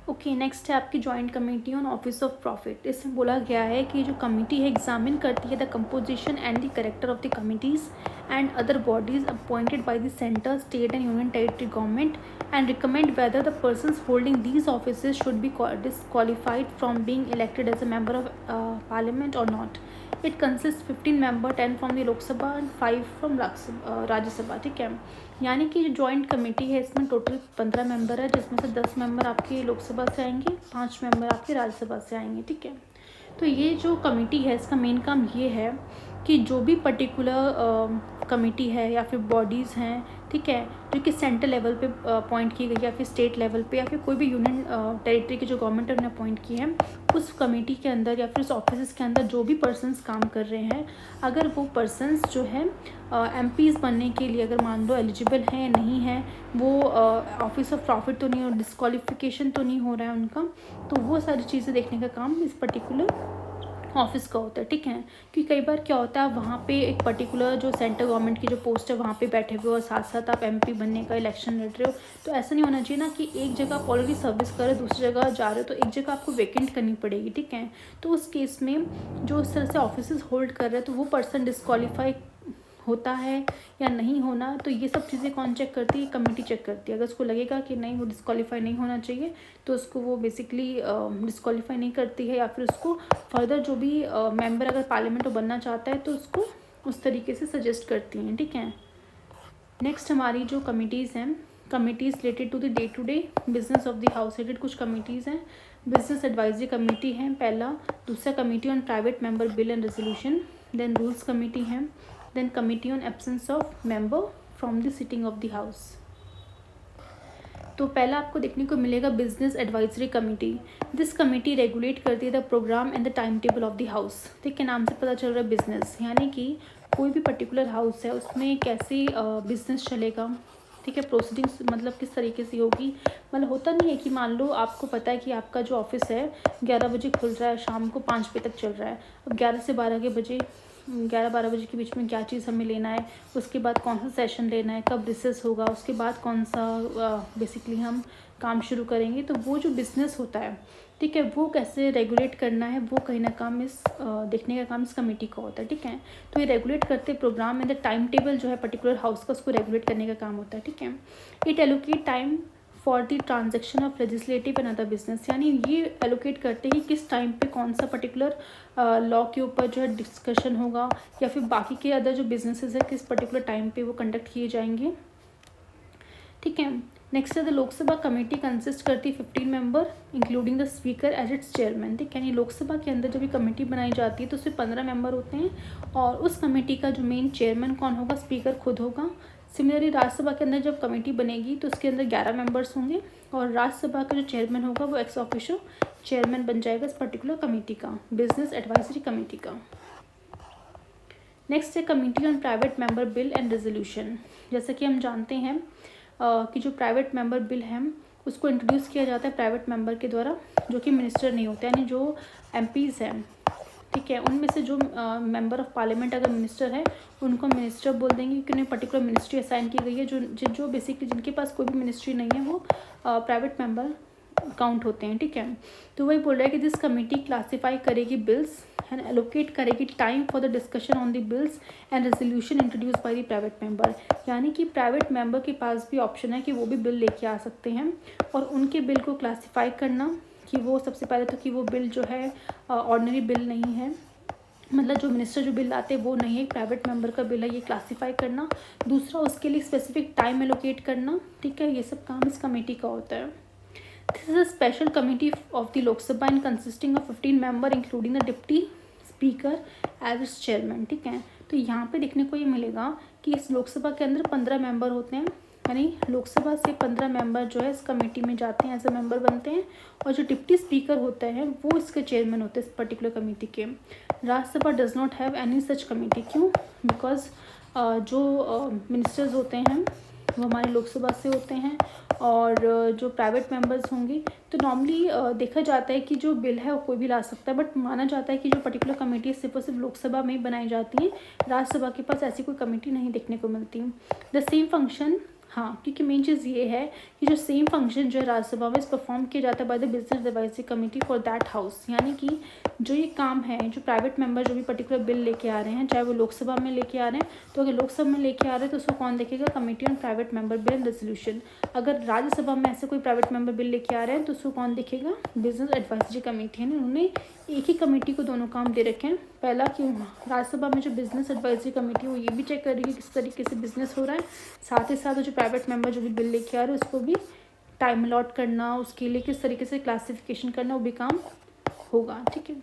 ओके, नेक्स्ट है आपकी joint committee on office of profit. इसमें बोला गया है कि जो कमेटी है एग्जामिन करती है the composition and the character of the committees and other bodies appointed by the center, state and union territory government, and recommend whether the persons holding these offices should be disqualified from being elected as a member of parliament or not. It consists 15 member, 10 from the Lok Sabha and 5 from Rajya Sabha, ठीक है। यानी कि जो joint committee है इसमें total 15 member है, जिसमें से 10 मेंबर आपके लोकसभा से आएंगे, 5 मेंबर आपके राज्यसभा से आएंगे, ठीक है। तो ये जो कमेटी है इसका मेन काम ये है कि जो भी पर्टिकुलर कमेटी है या फिर बॉडीज़ हैं, ठीक है, जो कि सेंट्रल लेवल पे अपॉइंट की गई या फिर स्टेट लेवल पे या फिर कोई भी यूनियन टेरिटरी की जो गवर्नमेंट ने अपॉइंट की है, उस कमेटी के अंदर या फिर उस ऑफिस के अंदर जो भी पर्सन्स काम कर रहे हैं, अगर वो पर्सन्स जो है MPs बनने के लिए अगर मान लो एलिजिबल हैं या नहीं है, वो ऑफिस ऑफ प्रॉफिट तो नहीं हो, डिस्क्वालिफिकेशन तो नहीं हो रहा है उनका, तो वो सारी चीज़ें देखने का काम इस पर्टिकुलर ऑफिस का होता है, ठीक है। क्योंकि कई बार क्या होता है वहाँ पे एक पर्टिकुलर जो सेंट्रल गवर्नमेंट की जो पोस्ट है वहाँ पे बैठे हुए और साथ साथ आप MP बनने का इलेक्शन लड़ रहे हो, तो ऐसा नहीं होना चाहिए ना कि एक जगह आप ऑलरेडी सर्विस कर रहे हो, दूसरी जगह जा रहे हो, तो एक जगह आपको वैकेंट करनी पड़ेगी, ठीक है। तो उस केस में जो इस तरह से ऑफिस होल्ड कर रहे हैं तो वो पर्सन डिस्क्वालीफाई होता है या नहीं होना, तो ये सब चीज़ें कौन चेक करती है? कमेटी चेक करती है। अगर उसको लगेगा कि नहीं वो डिस्क्वालीफाई नहीं होना चाहिए तो उसको वो बेसिकली डिस्क्वालीफाई नहीं करती है, या फिर उसको फर्दर जो भी मेंबर अगर पार्लियामेंट बनना चाहता है तो उसको उस तरीके से सजेस्ट करती हैं, ठीक है। नेक्स्ट हमारी जो कमिटीज़ हैं, committees related to the day to day business of the house related कुछ कमिटीज़ हैं। बिजनेस एडवाइजरी कमेटी है पहला, दूसरा committee on private member bill and resolution, then rules committee है, then committee on absence of member from the sitting of the house। तो पहला आपको देखने को मिलेगा business advisory committee. This committee regulate करती है the program and the time table of the house, ठीक है। नाम से पता चल रहा है बिजनेस, यानी कि कोई भी पर्टिकुलर हाउस है उसमें कैसे बिजनेस चलेगा, ठीक है। प्रोसीडिंग्स मतलब किस तरीके से होगी, मतलब होता नहीं है कि मान लो आपको पता है कि आपका जो ऑफिस है 11 बजे खुल रहा है, शाम को 5 बजे तक चल रहा है, अब 11 से 12 के बजे 11-12 बजे के बीच में क्या चीज़ हमें लेना है, उसके बाद कौन सा सेशन लेना है, कब रिसेस होगा, उसके बाद कौन सा बेसिकली हम काम शुरू करेंगे। तो वो जो बिज़नेस होता है, ठीक है, वो कैसे रेगुलेट करना है, वो कहीं ना काम इस देखने का काम इस कमेटी का होता है। ठीक है, तो ये रेगुलेट करते प्रोग्राम में द टाइम टेबल जो है पर्टिकुलर हाउस का, उसको रेगुलेट करने का काम होता है। ठीक है, it allocate time for the transaction of legislative and other business, यानी ये एलोकेट करते हैं कि किस टाइम पे कौन सा पर्टिकुलर लॉ के ऊपर जो है डिस्कशन होगा, या फिर बाकी के अदर जो बिजनेसेस है किस पर्टिकुलर टाइम पे वो कंडक्ट किए जाएंगे। ठीक है, नेक्स्ट है द लोकसभा कमेटी कंसिस्ट करती है 15 member including the speaker as its chairman. ठीक है, यानी लोकसभा के अंदर जब ये कमेटी बनाई जाती है तो उसमें 15 मेंबर होते हैं, और उस कमेटी का जो मेन चेयरमैन कौन होगा, स्पीकर खुद होगा। सिमिलरली राज्यसभा के अंदर जब कमेटी बनेगी तो उसके अंदर 11 मेंबर्स होंगे, और राज्यसभा का जो चेयरमैन होगा वो एक्स ऑफिशियो चेयरमैन बन जाएगा इस पर्टिकुलर कमेटी का, बिजनेस एडवाइजरी कमेटी का। नेक्स्ट है committee on private member bill and resolution. जैसा कि हम जानते हैं कि जो प्राइवेट मेंबर बिल है उसको इंट्रोड्यूस किया जाता है प्राइवेट मेंबर के द्वारा, जो कि मिनिस्टर नहीं होते, यानी जो एमपीज़ हैं। ठीक है, उनमें से जो मेंबर ऑफ पार्लियामेंट अगर मिनिस्टर है उनको मिनिस्टर बोल देंगे, क्योंकि उन्हें पर्टिकुलर मिनिस्ट्री असाइन की गई है। जो बेसिकली जिनके पास कोई भी मिनिस्ट्री नहीं है वो प्राइवेट मेंबर काउंट होते हैं। ठीक है, तो वही बोल रहा है कि दिस कमेटी क्लासीफाई करेगी बिल्स एंड एलोकेट करेगी time for the discussion on the bills and resolution introduce by the private member, यानी कि प्राइवेट मेंबर के पास भी ऑप्शन है कि वो भी बिल लेके आ सकते हैं, और उनके बिल को क्लासीफाई करना कि वो सबसे पहले तो कि वो बिल जो है ऑर्डिनरी बिल नहीं है, मतलब जो मिनिस्टर जो बिल लाते हैं वो नहीं है, प्राइवेट मेंबर का बिल है, ये क्लासीफाई करना। दूसरा, उसके लिए स्पेसिफिक टाइम एलोकेट करना। ठीक है, ये सब काम इस कमेटी का होता है। This is a special committee of the Lok Sabha and consisting of 15 member including the deputy speaker as its chairman। ठीक है, तो यहाँ पे देखने को ये मिलेगा कि इस लोकसभा के अंदर 15 मेंबर होते हैं, यानी लोकसभा से 15 मेंबर जो है इस कमेटी में जाते हैं, एज ए मेंबर बनते हैं, और जो डिप्टी स्पीकर होते हैं वो इसके चेयरमैन होते हैं इस पर्टिकुलर कमेटी के। Rajya Sabha does not have any such committee. क्यों? बिकॉज जो मिनिस्टर्स होते हैं वो हमारे लोकसभा से होते हैं, और जो प्राइवेट मेंबर्स होंगे, तो नॉर्मली देखा जाता है कि जो बिल है वो कोई भी ला सकता है, बट माना जाता है कि जो पर्टिकुलर कमेटी सिर्फ और सिर्फ लोकसभा में ही बनाई जाती है, राज्यसभा के पास ऐसी कोई कमेटी नहीं देखने को मिलती। द सेम फंक्शन, हाँ, क्योंकि मेन चीज़ ये है कि जो सेम फंक्शन जो है राज्यसभा में परफॉर्म किया जाता है by the business advisory committee for that house, यानी कि जो ये काम है, जो प्राइवेट मेंबर जो भी पर्टिकुलर बिल लेके आ रहे हैं, चाहे वो लोकसभा में लेके आ रहे हैं, तो अगर लोकसभा में लेके आ रहे हैं तो उसको कौन देखेगा, committee on private member bill and resolution. अगर राज्यसभा में ऐसे कोई प्राइवेट मेंबर बिल लेके आ रहे हैं तो उसको कौन देखेगा, बिजनेस एडवाइजरी कमेटी। है ना, उन्होंने एक ही कमेटी को दोनों काम दे रखे हैं। पहला कि राज्यसभा में जो बिजनेस एडवाइजरी कमेटी है वो ये भी चेक करेगी किस तरीके से बिजनेस हो रहा है, साथ ही साथ जो प्राइवेट मेंबर जो भी बिल लेके आ रहे हैं उसको भी टाइम अलॉट करना, उसके लिए किस तरीके से क्लासिफिकेशन करना, वो भी काम होगा। ठीक है,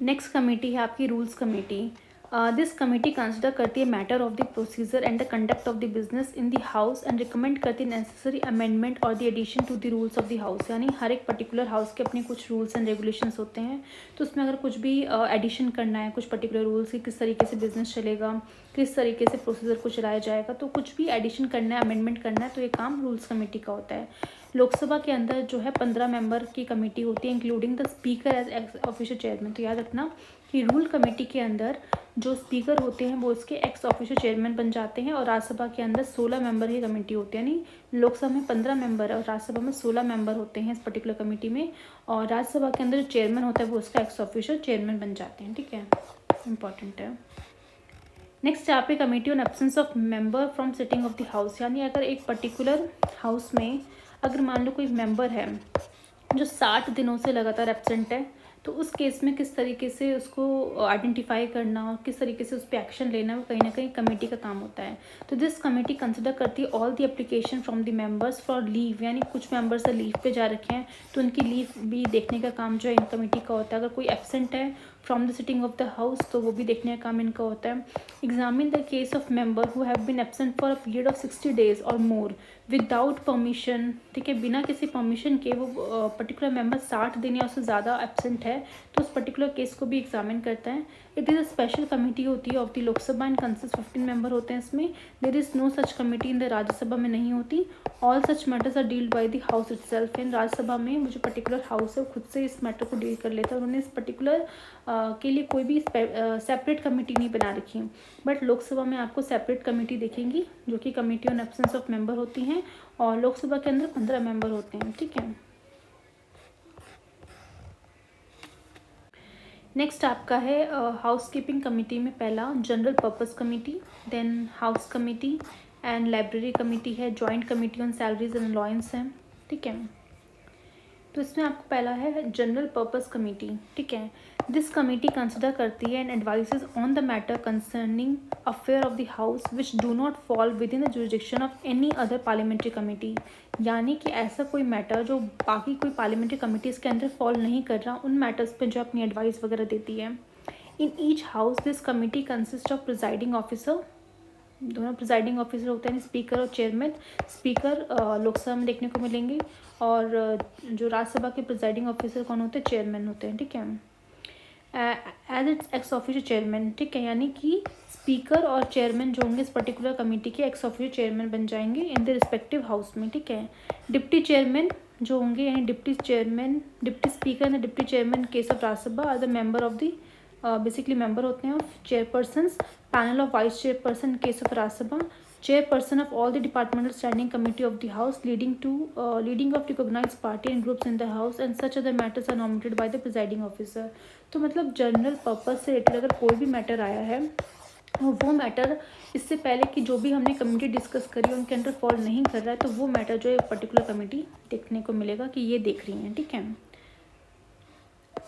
नेक्स्ट कमेटी है आपकी rules committee. This committee consider करती है matter of the procedure and the conduct of the business in the house and recommend करती है नेसेसरी अमेंडमेंट और the addition to the rules of the house, यानी हर एक पर्टिकुलर हाउस के अपने कुछ रूल्स एंड रेगुलेशंस होते हैं, तो उसमें अगर कुछ भी एडिशन करना है, कुछ पर्टिकुलर रूल्स की किस तरीके से बिजनेस चलेगा, किस तरीके से प्रोसीजर को चलाया जाएगा, तो कुछ भी एडिशन करना है, अमेंडमेंट करना है, तो ये काम रूल्स कमेटी का होता है। लोकसभा के अंदर जो है 15 मेंबर की कमेटी होती है including the speaker as ex official chairman. तो याद रखना कि रूल कमेटी के अंदर जो स्पीकर होते हैं वो इसके एक्स ऑफिशियल चेयरमैन बन जाते हैं, और राज्यसभा के अंदर 16 मेंबर की कमेटी होती है, यानी लोकसभा में 15 मेंबर है और राज्यसभा में 16 मेंबर होते हैं इस पर्टिकुलर कमेटी में, और राज्यसभा के अंदर जो चेयरमैन होता है वो उसका एक्स ऑफिशियल चेयरमैन बन जाते हैं। ठीक है, इंपॉर्टेंट है। नेक्स्ट यहाँ पे committee on absence of member from sitting of the house, यानी अगर एक पर्टिकुलर हाउस में अगर मान लो कोई मेंबर है जो 60 दिनों से लगातार एब्सेंट है, तो उस केस में किस तरीके से उसको आइडेंटिफाई करना और किस तरीके से उस पर एक्शन लेना वो कहीं ना कहीं कमेटी का काम होता है। तो दिस कमेटी कंसिडर करती है all the application from the members for leave, यानी कुछ मेंबर्स लीव पे जा रखे हैं तो उनकी लीव भी देखने का काम जो है इन कमेटी का होता है। अगर कोई एब्सेंट है from the sitting of the house तो वो भी देखने का काम इनका होता है। Examine the case of member who have been absent for a period of 60 days और मोर विदाउट परमिशन, ठीक है, बिना किसी परमिशन के वो पर्टिकुलर मेंबर 60 दिन या उससे ज़्यादा एब्सेंट है तो उस पर्टिकुलर केस को भी एग्जामिन करता है। It is a special committee होती है of the Lok Sabha and consist 15 member होते हैं इसमें। There is no such committee in the Rajya Sabha में नहीं होती। All such matters are dealt by the house itself. In Rajya Sabha में वो जो पर्टिकुलर हाउस है वो खुद से इस मैटर को डील कर लेता है। उन्होंने इस पर्टिकुलर के लिए कोई भी सेपरेट कमेटी नहीं बना रखी, बट लोकसभा में आपको सेपरेट कमेटी दिखेंगी जो कि committee on absence of member होती हैं, और लोकसभा के अंदर 15 मेंबर होते हैं, ठीक है। नेक्स्ट आपका है हाउस कीपिंग कमेटी में पहला general purpose committee, then house committee and library committee है, joint committee on salaries and allowance है, ठीक है। तो इसमें आपको पहला है जनरल पर्पस कमेटी, ठीक है। दिस कमेटी कंसिडर करती है and advises on the matter concerning affair of the house which do not fall with in the jurisdiction of any other parliamentary committee, यानी कि ऐसा कोई मैटर जो बाकी कोई पार्लियामेंट्री कमेटीज़ के अंदर फॉल नहीं कर रहा, उन मैटर्स पे जो अपनी एडवाइस वगैरह देती है। In each house this committee consist of presiding officer, दोनों प्रिजाइडिंग ऑफिसर होते हैं, स्पीकर और चेयरमैन। स्पीकर लोकसभा में देखने को मिलेंगे, और जो राज्यसभा के प्रिजाइडिंग ऑफिसर कौन होते हैं, चेयरमैन होते हैं, ठीक है। As its ex officio chairman, ठीक है, यानी कि स्पीकर और चेयरमैन जो होंगे इस पर्टिकुलर कमेटी के एक्स ऑफिशियो चेयरमैन बन जाएंगे इन द रिस्पेक्टिव हाउस में, ठीक है। डिप्टी चेयरमैन जो होंगे, यानी deputy chairman, deputy speaker and deputy chairman case of Rajya Sabha are the member of the basically member होते हैं of chairpersons, panel of vice chairperson case of Rajya Sabha, chairperson of all the departmental standing committee of the house, leading of recognized party and groups in the house, and such other matters are nominated by the presiding officer। तो मतलब general purpose से related अगर कोई भी matter आया है, वो matter इससे पहले कि जो भी हमने कमेटी डिस्कस करी उनके अंडर फॉल नहीं कर रहा है, तो वो मैटर जो है पर्टिकुलर कमेटी देखने को मिलेगा कि ये देख रही हैं, ठीक है।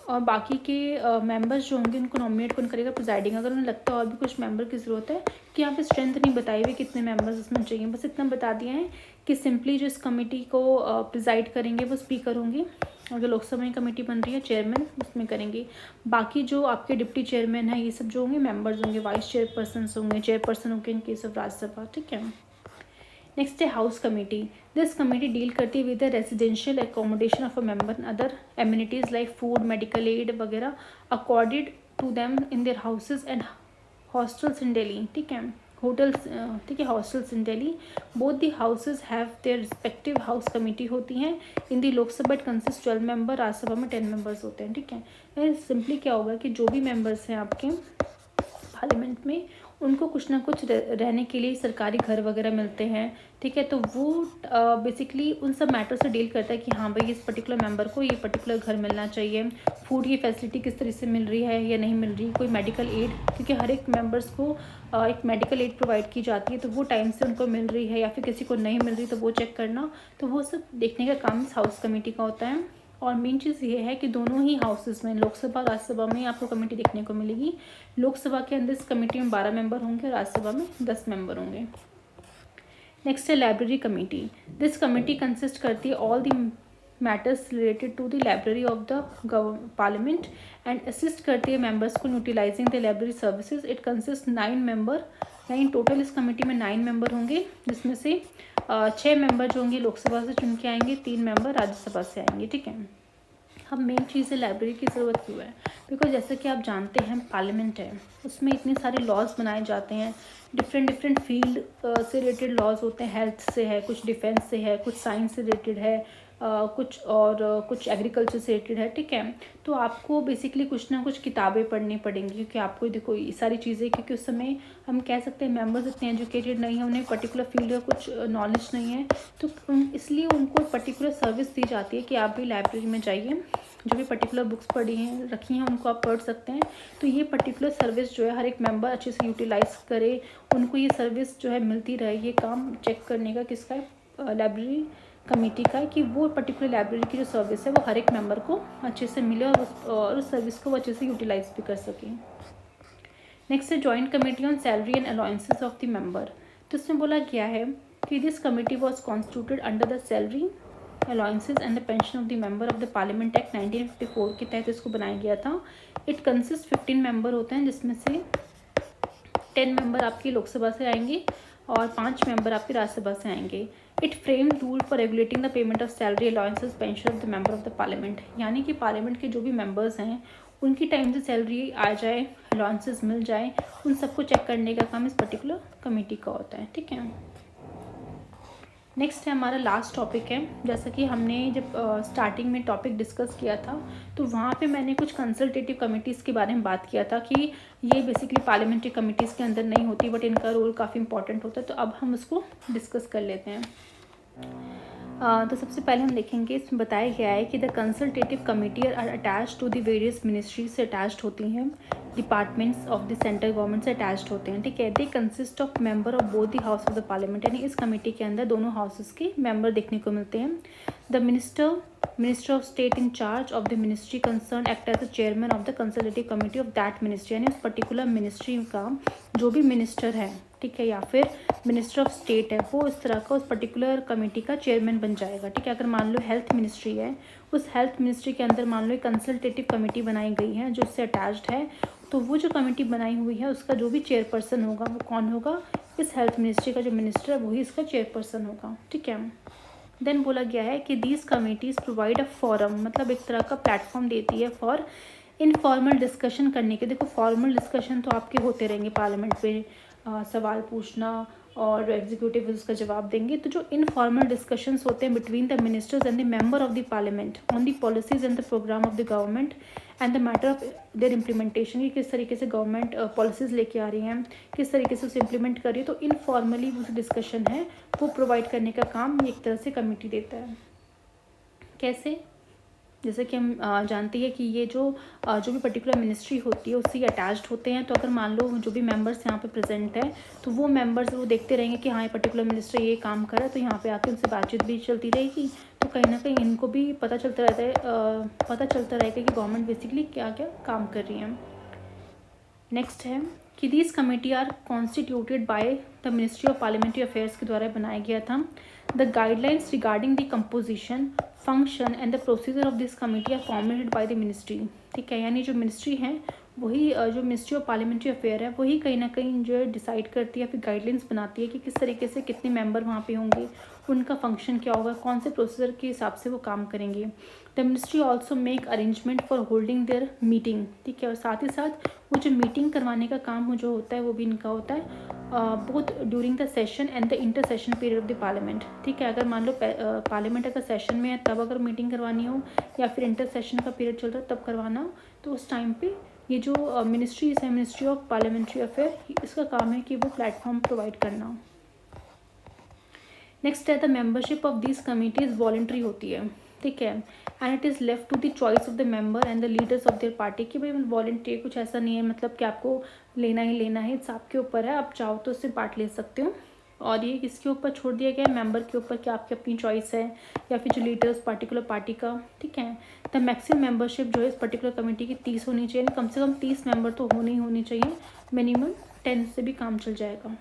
और बाकी के मेंबर्स जो होंगे उनको नॉमिनेट कौन करेगा, प्रिजाइडिंग। अगर उन्हें लगता है और भी कुछ मेंबर की ज़रूरत है, कि यहाँ पे स्ट्रेंथ नहीं बताई हुई कितने मेंबर्स इसमें चाहिए, बस इतना बता दिया है कि सिंपली जो इस कमेटी को प्रिजाइड करेंगे वो स्पीकर होंगे, और जो लोकसभा में कमेटी बन रही है चेयरमैन उसमें करेंगे। बाकी जो आपके डिप्टी चेयरमैन है ये सब जो होंगे मेंबर्स होंगे, वाइस चेयरपर्सन होंगे, चेयरपर्सन होंगे इन केस ऑफ राज्यसभा, ठीक है। नेक्स्ट है house committee. This committee deal करती है with the residential accommodation of a member, other amenities like food, medical aid वगैरह accorded to them in their houses and hostels in Delhi, ठीक है, hotels, ठीक है, hostels in Delhi. Both the houses have their respective house committee होती हैं। In the Lok Sabha it consist 12 member, Rajya Sabha में 10 members होते हैं, ठीक है। सिंपली क्या होगा कि जो भी मेंबर्स हैं आपके पार्लियामेंट में उनको कुछ ना कुछ रहने के लिए सरकारी घर वगैरह मिलते हैं, ठीक है। तो वो बेसिकली उन सब मैटर से डील करता है कि हाँ भाई इस पर्टिकुलर मेंबर को ये पर्टिकुलर घर मिलना चाहिए, फूड की फैसिलिटी किस तरह से मिल रही है या नहीं मिल रही, कोई मेडिकल एड, क्योंकि हर एक मेंबर्स को एक मेडिकल एड प्रोवाइड की जाती है, तो वो टाइम से उनको मिल रही है या फिर किसी को नहीं मिल रही तो वो चेक करना, तो वो सब देखने का काम इस हाउस कमेटी का होता है। और मेन चीज़ ये है कि दोनों ही हाउसेस में, लोकसभा राज्यसभा में आपको कमेटी देखने को मिलेगी। लोकसभा के अंदर इस कमेटी में 12 मेंबर होंगे, राज्यसभा में 10 मेंबर होंगे। नेक्स्ट है library committee. This committee consist करती है all the matters related to the library of the parliament and assist करती है मेंबर्स को utilizing the library services. It consist 9 member, यानी टोटल इस कमेटी में 9 मेंबर होंगे, जिसमें से 6 मेंबर जो होंगे लोकसभा से चुन के आएंगे, 3 मेंबर राज्यसभा से आएंगे, ठीक है। अब मेन चीज़ है लाइब्रेरी की ज़रूरत क्यों है, बिकॉज जैसे कि आप जानते हैं पार्लियामेंट है, उसमें इतने सारे लॉज बनाए जाते हैं, डिफरेंट फील्ड से रिलेटेड लॉज होते हैं, हेल्थ से है, कुछ डिफेंस से है, कुछ साइंस से रिलेटेड है, कुछ एग्रीकल्चर से रिलेटेड है, ठीक है। तो आपको बेसिकली कुछ ना कुछ किताबें पढ़नी पड़ेंगी, क्योंकि आपको देखो ये सारी चीज़ें, क्योंकि उस समय हम कह सकते हैं मेंबर्स इतने एजुकेटेड नहीं है, उन्हें पर्टिकुलर फील्ड का कुछ नॉलेज नहीं है, तो इसलिए उनको पर्टिकुलर सर्विस दी जाती है कि आप भी लाइब्रेरी में जाइए, जो भी पर्टिकुलर बुक्स पढ़ी हैं रखी हैं उनको आप पढ़ सकते हैं। तो ये पर्टिकुलर सर्विस जो है हर एक मेंबर अच्छे से यूटिलाइज करे, उनको ये सर्विस जो है मिलती रहे, ये काम चेक करने का किसका है, लाइब्रेरी कमेटी का है, कि वो पर्टिकुलर लाइब्रेरी की जो सर्विस है वो हर एक मेंबर को अच्छे से मिले और उस सर्विस को वो अच्छे से यूटिलाइज भी कर सकें। नेक्स्ट है joint committee on salary and allowances of the member. तो इसमें बोला गया है कि this committee was constituted under the salary allowances and the pension of the member of the parliament act 1954 के तहत इसको बनाया गया था। इट कंसिस्ट 15 मेंबर होते हैं, जिसमें से 10 मेंबर आपकी लोकसभा से आएंगे और 5 मेंबर आपकी राज्यसभा से आएंगे। It frame rule for regulating the payment of salary allowances pension of the member of the parliament, यानी कि पार्लियामेंट के जो भी मेंबर्स हैं उनकी टाइम से सैलरी आ जाए, अलाउंसेस मिल जाए, उन सबको चेक करने का काम इस पर्टिकुलर कमेटी का होता है, ठीक है। नेक्स्ट है हमारा लास्ट टॉपिक है। जैसा कि हमने जब स्टार्टिंग में टॉपिक डिस्कस किया था तो वहाँ पे मैंने कुछ कंसल्टेटिव कमिटीज़ के बारे में बात किया था कि ये बेसिकली पार्लियामेंट्री कमिटीज़ के अंदर नहीं होती, बट इनका रोल काफ़ी इंपॉर्टेंट होता है। तो अब हम उसको डिस्कस कर लेते हैं। तो सबसे पहले हम देखेंगे, इसमें बताया गया है कि the consultative committee are attached to the various ministry से अटैच्ड होती हैं, departments of the central government से अटैच्ड होते हैं, ठीक है। They consist of member of both the house of the parliament, यानी इस कमेटी के अंदर दोनों हाउसेस के मेंबर देखने को मिलते हैं। The minister of state in charge of the ministry concern act as the chairman of the consultative committee of that ministry, यानी उस पर्टिकुलर मिनिस्ट्री का जो भी मिनिस्टर है, ठीक है, या फिर मिनिस्टर ऑफ स्टेट है, वो इस तरह का उस पर्टिकुलर कमेटी का चेयरमैन बन जाएगा, ठीक है। अगर मान लो हेल्थ मिनिस्ट्री है, उस हेल्थ मिनिस्ट्री के अंदर मान लो एक कंसल्टेटिव कमेटी बनाई गई है जो उससे अटैच्ड है, तो वो जो कमेटी बनाई हुई है उसका जो भी चेयरपर्सन होगा वो कौन होगा, इस हेल्थ मिनिस्ट्री का जो मिनिस्टर है वही इसका चेयरपर्सन होगा, ठीक है। देन बोला गया है कि these committees provide a forum, मतलब एक तरह का प्लेटफॉर्म देती है फॉर इनफॉर्मल डिस्कशन करने के। देखो फॉर्मल डिस्कशन तो आपके होते रहेंगे पार्लियामेंट पे, सवाल पूछना और एग्जीक्यूटिव उसका जवाब देंगे। तो जो इनफॉर्मल डिस्कशंस होते हैं between the ministers and the member of the parliament on the policies and the program of the government and the matter of their implementation, कि किस तरीके से गवर्नमेंट पॉलिसीज लेके आ रही हैं, किस तरीके से उसे इम्प्लीमेंट कर रही है, तो इनफॉर्मली वो डिस्कशन है वो प्रोवाइड करने का काम एक तरह से कमेटी देता है। कैसे? जैसे कि हम जानते हैं कि ये जो भी पर्टिकुलर मिनिस्ट्री होती है उससे अटैच्ड होते हैं। तो अगर मान लो जो भी मेंबर्स यहाँ पे प्रेजेंट है तो वो मेंबर्स वो देखते रहेंगे कि हाँ ये पर्टिकुलर मिनिस्टर ये काम कर रहा है, तो यहाँ पे आके उनसे बातचीत भी चलती रहेगी। तो कहीं ना कहीं इनको भी पता चलता रहेगा कि गवर्नमेंट बेसिकली क्या क्या काम कर रही है। नेक्स्ट है कि this committee are constituted by the ministry of parliamentary affairs के द्वारा बनाया गया था। The guidelines regarding the composition, function and the procedure of this committee are formulated by the ministry, ठीक है। यानी जो मिनिस्ट्री है वही जो मिनिस्ट्री ऑफ पार्लियामेंट्री अफेयर है वही कहीं ना कहीं जो है डिसाइड करती है, फिर गाइडलाइंस बनाती है कि किस तरीके से कितने मेंबर वहाँ पे होंगे, उनका फंक्शन क्या होगा, कौन से प्रोसीजर के हिसाब से वो काम करेंगे। The ministry also make arrangement for holding their meeting, ठीक है। और साथ ही साथ वो जो मीटिंग करवाने का काम जो होता है वो भी इनका होता है, both during the session and the inter session period of the parliament, ठीक है। अगर मान लो पार्लियामेंट अगर सेशन में है तब अगर मीटिंग करवानी हो, या फिर इंटर सेशन का पीरियड चल रहा है तब करवाना हो, तो उस टाइम पे ये जो मिनिस्ट्रीज है, मिनिस्ट्री ऑफ पार्लियामेंट्री अफेयर, इसका काम है कि वो प्लेटफॉर्म प्रोवाइड करना। नेक्स्ट है the membership of this committees voluntary होती है, ठीक है, and it is left to the choice of the member and the leaders of their party, कि भाई वॉलंटरी कुछ ऐसा नहीं है मतलब कि आपको लेना ही लेना है, इट्स आपके ऊपर है, आप चाहो तो उससे पार्ट ले सकते हो। और ये किसके ऊपर छोड़ दिया गया है, मेंबर के ऊपर, कि आपकी अपनी चॉइस है या फिर जो लीडर्स पर्टिकुलर पार्टी का, ठीक है। द मैक्सिमम मेंबरशिप जो है इस पर्टिकुलर कमेटी की 30 होनी चाहिए, कम से कम 30 मेंबर तो होनी चाहिए, मिनिमम 10 से भी काम चल जाएगा।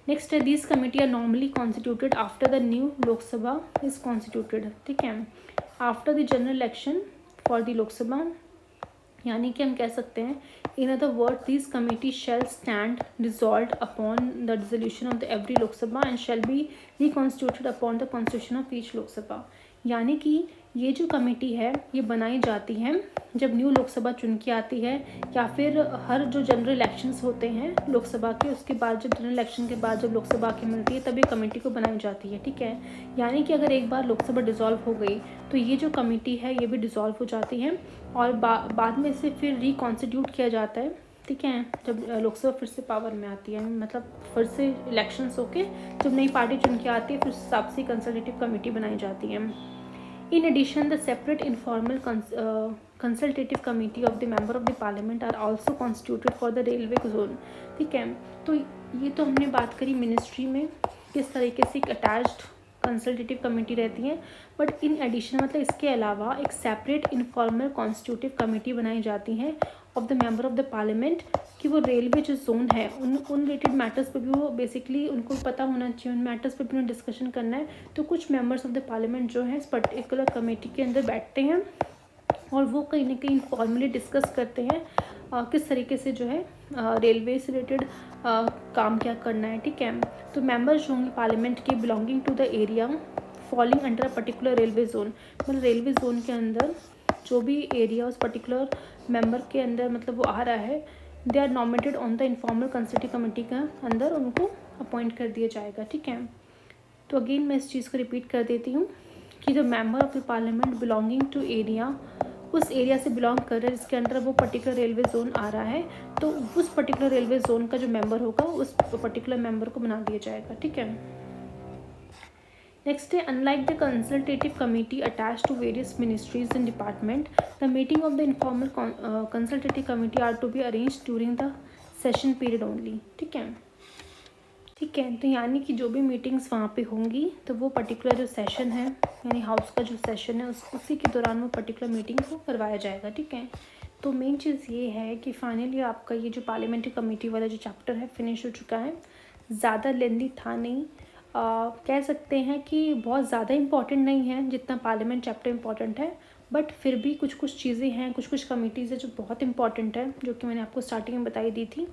नेक्स्ट है this committee are normally constituted after the new Lok Sabha is constituted, ठीक है, after the general election for the Lok Sabha, यानी कि हम कह सकते हैं in other word this committee shall stand dissolve upon the dissolution of the every Lok Sabha and shall be reconstituted upon the constitution of each Lok Sabha. यानी कि ये जो कमेटी है ये बनाई जाती है जब न्यू लोकसभा चुन के आती है, या फिर हर जो जनरल इलेक्शंस होते हैं लोकसभा के, उसके बाद जब जनरल इलेक्शन के बाद जब लोकसभा की मिलती है तब ये कमेटी को बनाई जाती है, ठीक है। यानी कि अगर एक बार लोकसभा डिसॉल्व हो गई तो ये जो कमेटी है ये भी डिसॉल्व हो जाती है और बाद में इसे फिर रिकॉन्स्टिट्यूट किया जाता है, ठीक है, जब लोकसभा फिर से पावर में आती है, मतलब फिर से इलेक्शंस होके जब नई पार्टी चुन के आती है फिर उस हिसाब से कंसल्टेटिव कमेटी बनाई जाती है। In addition, the separate informal consultative committee of the member of the parliament are also constituted for the railway zone, ठीक है। तो ये तो हमने बात करी मिनिस्ट्री में किस तरीके से एक अटैच्ड कंसल्टेटिव कमेटी रहती है, बट इन एडिशन मतलब इसके अलावा एक सेपरेट इनफॉर्मल कॉन्स्टिट्यूटिव कमेटी बनाई जाती है of the member of the parliament, कि वो रेलवे जो जोन है उन रिलेटेड मैटर्स पे भी वो बेसिकली उनको पता होना चाहिए, उन मैटर्स पे भी उन्हें डिस्कशन करना है। तो कुछ मेंबर्स ऑफ द पार्लियामेंट जो है इस पर्टिकुलर कमेटी के अंदर बैठते हैं और वो कहीं ना कहीं फॉर्मली डिस्कस करते हैं किस तरीके से जो है रेलवे से रिलेटेड काम क्या करना है, ठीक है। तो मेंबर्स जो होंगे पार्लियामेंट के belonging to the area falling under a particular railway zone, मतलब रेलवे जोन के अंदर जो भी एरिया उस पर्टिकुलर मेंबर के अंदर मतलब वो आ रहा है, they are nominated on the informal consultative committee के अंदर उनको अपॉइंट कर दिया जाएगा, ठीक है। तो अगेन मैं इस चीज़ को रिपीट कर देती हूँ कि जो member of the parliament belonging to area, उस एरिया से बिलोंग कर रहे हैं जिसके अंडर वो पर्टिकुलर रेलवे जोन आ रहा है, तो उस पर्टिकुलर रेलवे जोन का जो मेंबर होगा उस पर्टिकुलर मेंबर को बना दिया जाएगा। ठीक है। नेक्स्ट है, unlike the consultative committee attach to various ministries and department, the meeting of the informal consultative committee are to be arrange during the session period only. ठीक है। ठीक है, तो यानी कि जो भी मीटिंग्स वहाँ पे होंगी तो वो पर्टिकुलर जो सेशन है यानी हाउस का जो सेशन है उसी के दौरान वो पर्टिकुलर मीटिंग को करवाया जाएगा। ठीक है। तो मेन चीज़ ये है कि फाइनली आपका ये जो पार्लियामेंट्री कमेटी वाला जो चैप्टर है फिनिश हो चुका है। ज़्यादा लेंदी था नहीं, कह सकते हैं कि बहुत ज़्यादा इम्पॉर्टेंट नहीं है जितना पार्लियामेंट चैप्टर इम्पॉर्टेंट है, बट फिर भी कुछ कुछ चीज़ें हैं, कुछ कुछ कमिटीज़ है जो बहुत इंपॉर्टेंट है, जो कि मैंने आपको स्टार्टिंग में बताई दी थी।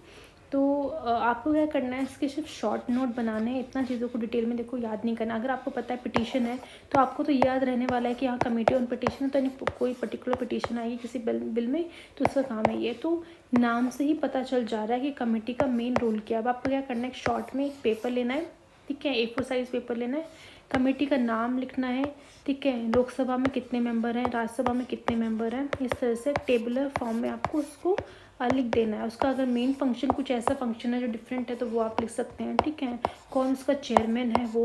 तो आपको क्या करना है, इसके सिर्फ शॉर्ट नोट बनाने हैं, इतना चीज़ों को डिटेल में देखो याद नहीं करना। अगर आपको पता है पिटीशन है तो आपको तो याद रहने वाला है कि हाँ कमेटी ऑन पिटीशन है, तो यानी कोई पर्टिकुलर पिटीशन आएगी किसी बिल में तो उसका काम है ये। तो नाम से ही पता चल जा रहा है कि कमेटी का मेन रोल क्या है। अब आपको क्या करना है, शॉर्ट में एक पेपर लेना है। ठीक है, A4 साइज़ पेपर लेना है, कमेटी का नाम लिखना है। ठीक है, लोकसभा में कितने मेंबर हैं, राज्यसभा में कितने मेंबर हैं, इस तरह से टेबुलर फॉर्म में आपको उसको लिख देना है। उसका अगर मेन फंक्शन कुछ ऐसा फंक्शन है जो डिफरेंट है तो वो आप लिख सकते हैं। ठीक है, कौन उसका चेयरमैन है वो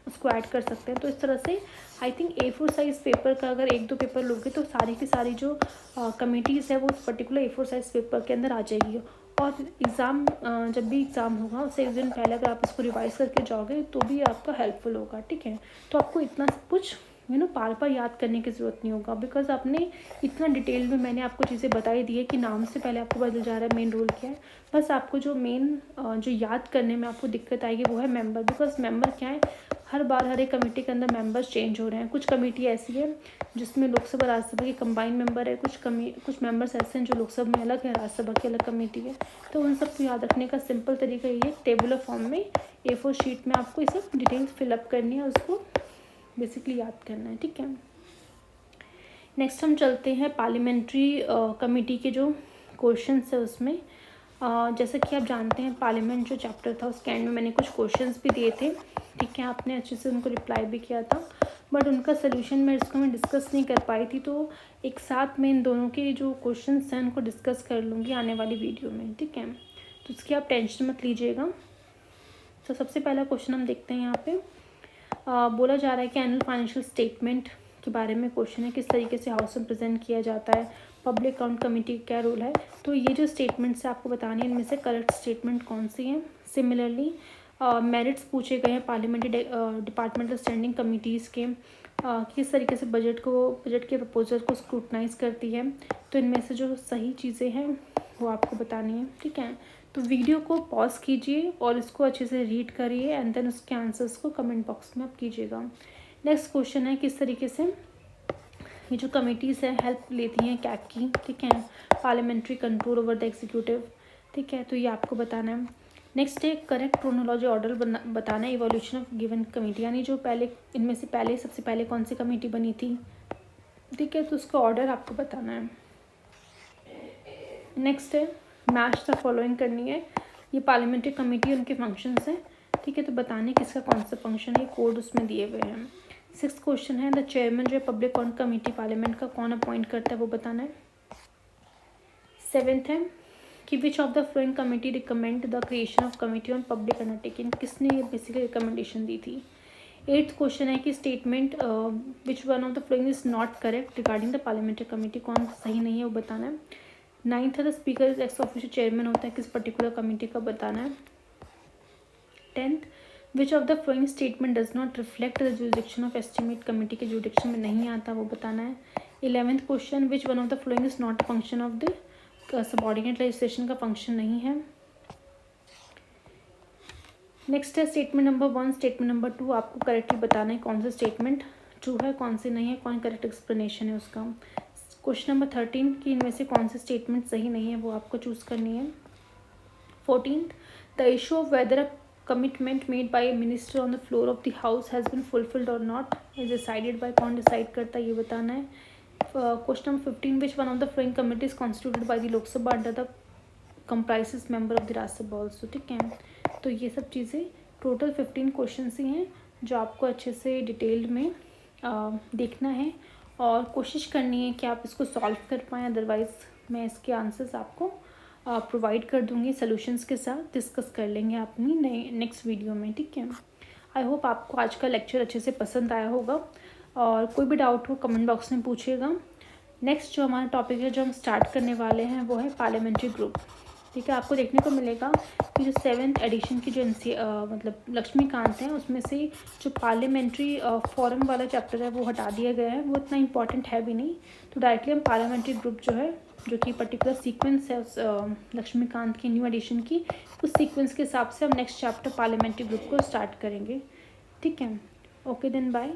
उसको ऐड कर सकते हैं। तो इस तरह से I think A4 size paper का अगर 1-2 पेपर लोगे तो सारी की सारी जो कमेटीज़ है वो उस पर्टिकुलर A4 साइज़ पेपर के अंदर आ जाएगी। और एग्ज़ाम जब भी एग्ज़ाम होगा उससे एक दिन पहले अगर आप उसको रिवाइज़ करके जाओगे तो भी आपका हेल्पफुल होगा। ठीक है, तो आपको इतना सब कुछ बार बार याद करने की ज़रूरत नहीं होगा, बिकॉज आपने इतना डिटेल में मैंने आपको चीज़ें बताई दी है कि नाम से पहले आपको पता चल जा रहा है मेन रोल क्या है। बस आपको जो मेन जो याद करने में आपको दिक्कत आएगी वो है मेंबर, बिकॉज मेंबर क्या है, हर बार हर एक कमेटी के अंदर मेंबर्स चेंज हो रहे हैं। कुछ कमेटी ऐसी है जिसमें लोकसभा राज्यसभा के कंबाइन मेंबर है, कुछ मेंबर्स ऐसे हैं जो लोकसभा में अलग है, राज्यसभा की अलग कमेटी है। तो उन सबको याद रखने का सिंपल तरीका ये है, टेबुलर फॉर्म में A4 शीट में आपको ये सब डिटेल्स फिलअप करनी है, उसको बेसिकली याद करना है। ठीक है, नेक्स्ट हम चलते हैं पार्लियामेंट्री कमेटी के जो क्वेश्चंस है उसमें। जैसा कि आप जानते हैं पार्लियामेंट जो चैप्टर था उसके एंड में मैंने कुछ क्वेश्चंस भी दिए थे। ठीक है, आपने अच्छे से उनको रिप्लाई भी किया था, बट उनका सोल्यूशन मैं डिस्कस नहीं कर पाई थी, तो एक साथ में इन दोनों के जो क्वेश्चंस हैं उनको डिस्कस कर लूँगी आने वाली वीडियो में। ठीक है, तो उसकी आप टेंशन मत लीजिएगा। तो सबसे पहला क्वेश्चन हम देखते हैं यहाँ पे। बोला जा रहा है कि एनुअल फाइनेंशियल स्टेटमेंट के बारे में क्वेश्चन है, किस तरीके से हाउस में प्रेजेंट किया जाता है, पब्लिक अकाउंट कमेटी का क्या रोल है। तो ये जो स्टेटमेंट्स है आपको बतानी है इनमें से करेक्ट स्टेटमेंट कौन सी है। सिमिलरली मेरिट्स पूछे गए हैं पार्लियामेंट्री डिपार्टमेंटल स्टैंडिंग कमिटीज़ के, किस तरीके से बजट के प्रपोजल को स्क्रूटनाइज करती है। तो इनमें से जो सही चीज़ें हैं वो आपको बतानी है। ठीक है, तो वीडियो को पॉज कीजिए और इसको अच्छे से रीड करिए एंड देन उसके आंसर्स को कमेंट बॉक्स में आप कीजिएगा। नेक्स्ट क्वेश्चन है, किस तरीके से ये जो कमिटीज़ है हेल्प लेती हैं कैग की। ठीक है, parliamentary control over the executive. ठीक है, तो ये आपको बताना है। नेक्स्ट है करेक्ट क्रोनोलॉजी ऑर्डर बताना है इवोल्यूशन ऑफ गिवन कमेटी, यानी जो पहले इनमें से सबसे पहले कौन सी कमेटी बनी थी। ठीक है, तो उसका ऑर्डर आपको बताना है। नेक्स्ट है मैच द फॉलोइंग करनी है, ये पार्लियामेंट्री कमेटी उनके फंक्शंस हैं। ठीक है, तो बताने किसका कौन सा फंक्शन है, कोड उसमें दिए हुए हैं। 6th क्वेश्चन है द चेयरमैन जो पब्लिक अकाउंट कमेटी पार्लियामेंट का कौन अपॉइंट करता है वो बताना है। 7th है कि which of the flowing committee recommend the creation of committee on public undertaking, किसने ये बेसिकली रिकमेंडेशन दी थी। 8th क्वेश्चन है कि statement which one of the following is not correct regarding the parliamentary committee, कौन सही नहीं है वो बताना है। 9th है the speaker x official chairman होता है किस पर्टिकुलर कमेटी का बताना है। 10th which of the following statement does not reflect the jurisdiction of estimate committee के जुरिडिक्शन में नहीं आता वो बताना है। 11th question which one of the following is not a function of the subordinate legislation का फंक्शन नहीं है। नेक्स्ट है स्टेटमेंट नंबर 1 स्टेटमेंट नंबर 2 आपको करेक्टली बताना है कौन सा स्टेटमेंट ट्रू है कौन से नहीं है, कौन करेक्ट एक्सप्लेनेशन है उसका। क्वेश्चन नंबर 13 कि इनमें से कौन से स्टेटमेंट सही नहीं है वो आपको चूज़ करनी है। 14th the issue of weather a commitment made by minister on the floor of the house has been fulfilled और नॉट इज डिसाइडेड बाय, कौन डिसाइड करता है ये बताना है। Question number 15 which one of the flowing committee is constituted by the Lok Sabha under the comprises member of the Rajya Sabha also. ठीक है, तो ये सब चीज़ें टोटल 15 क्वेश्चन ही हैं जो आपको अच्छे से डिटेल्ड में देखना है और कोशिश करनी है कि आप इसको सॉल्व कर पाएँ। अदरवाइज़ मैं इसके आंसर्स आपको प्रोवाइड कर दूँगी सॉल्यूशंस के साथ। डिस्कस कर लेंगे अपनी नेक्स्ट वीडियो में, ठीक है। आई होप आपको आज का लेक्चर अच्छे से पसंद आया होगा, और कोई भी डाउट हो कमेंट बॉक्स में पूछिएगा। नेक्स्ट जो हमारा टॉपिक है जो हम स्टार्ट करने वाले हैं वो है पार्लियामेंट्री ग्रुप, ठीक है। आपको देखने को मिलेगा कि जो 7th एडिशन की जो मतलब लक्ष्मीकांत है उसमें से जो पार्लियामेंट्री फॉरम वाला चैप्टर है वो हटा दिया गया है। वो इतना इंपॉर्टेंट है भी नहीं, तो डायरेक्टली हम पार्लियामेंट्री ग्रुप जो है, जो कि पर्टिकुलर सीक्वेंस है उस लक्ष्मीकांत की न्यू एडिशन की, उस सीक्वेंस के हिसाब से हम नेक्स्ट चैप्टर पार्लियामेंट्री ग्रुप को स्टार्ट करेंगे, ठीक है। Okay then bye.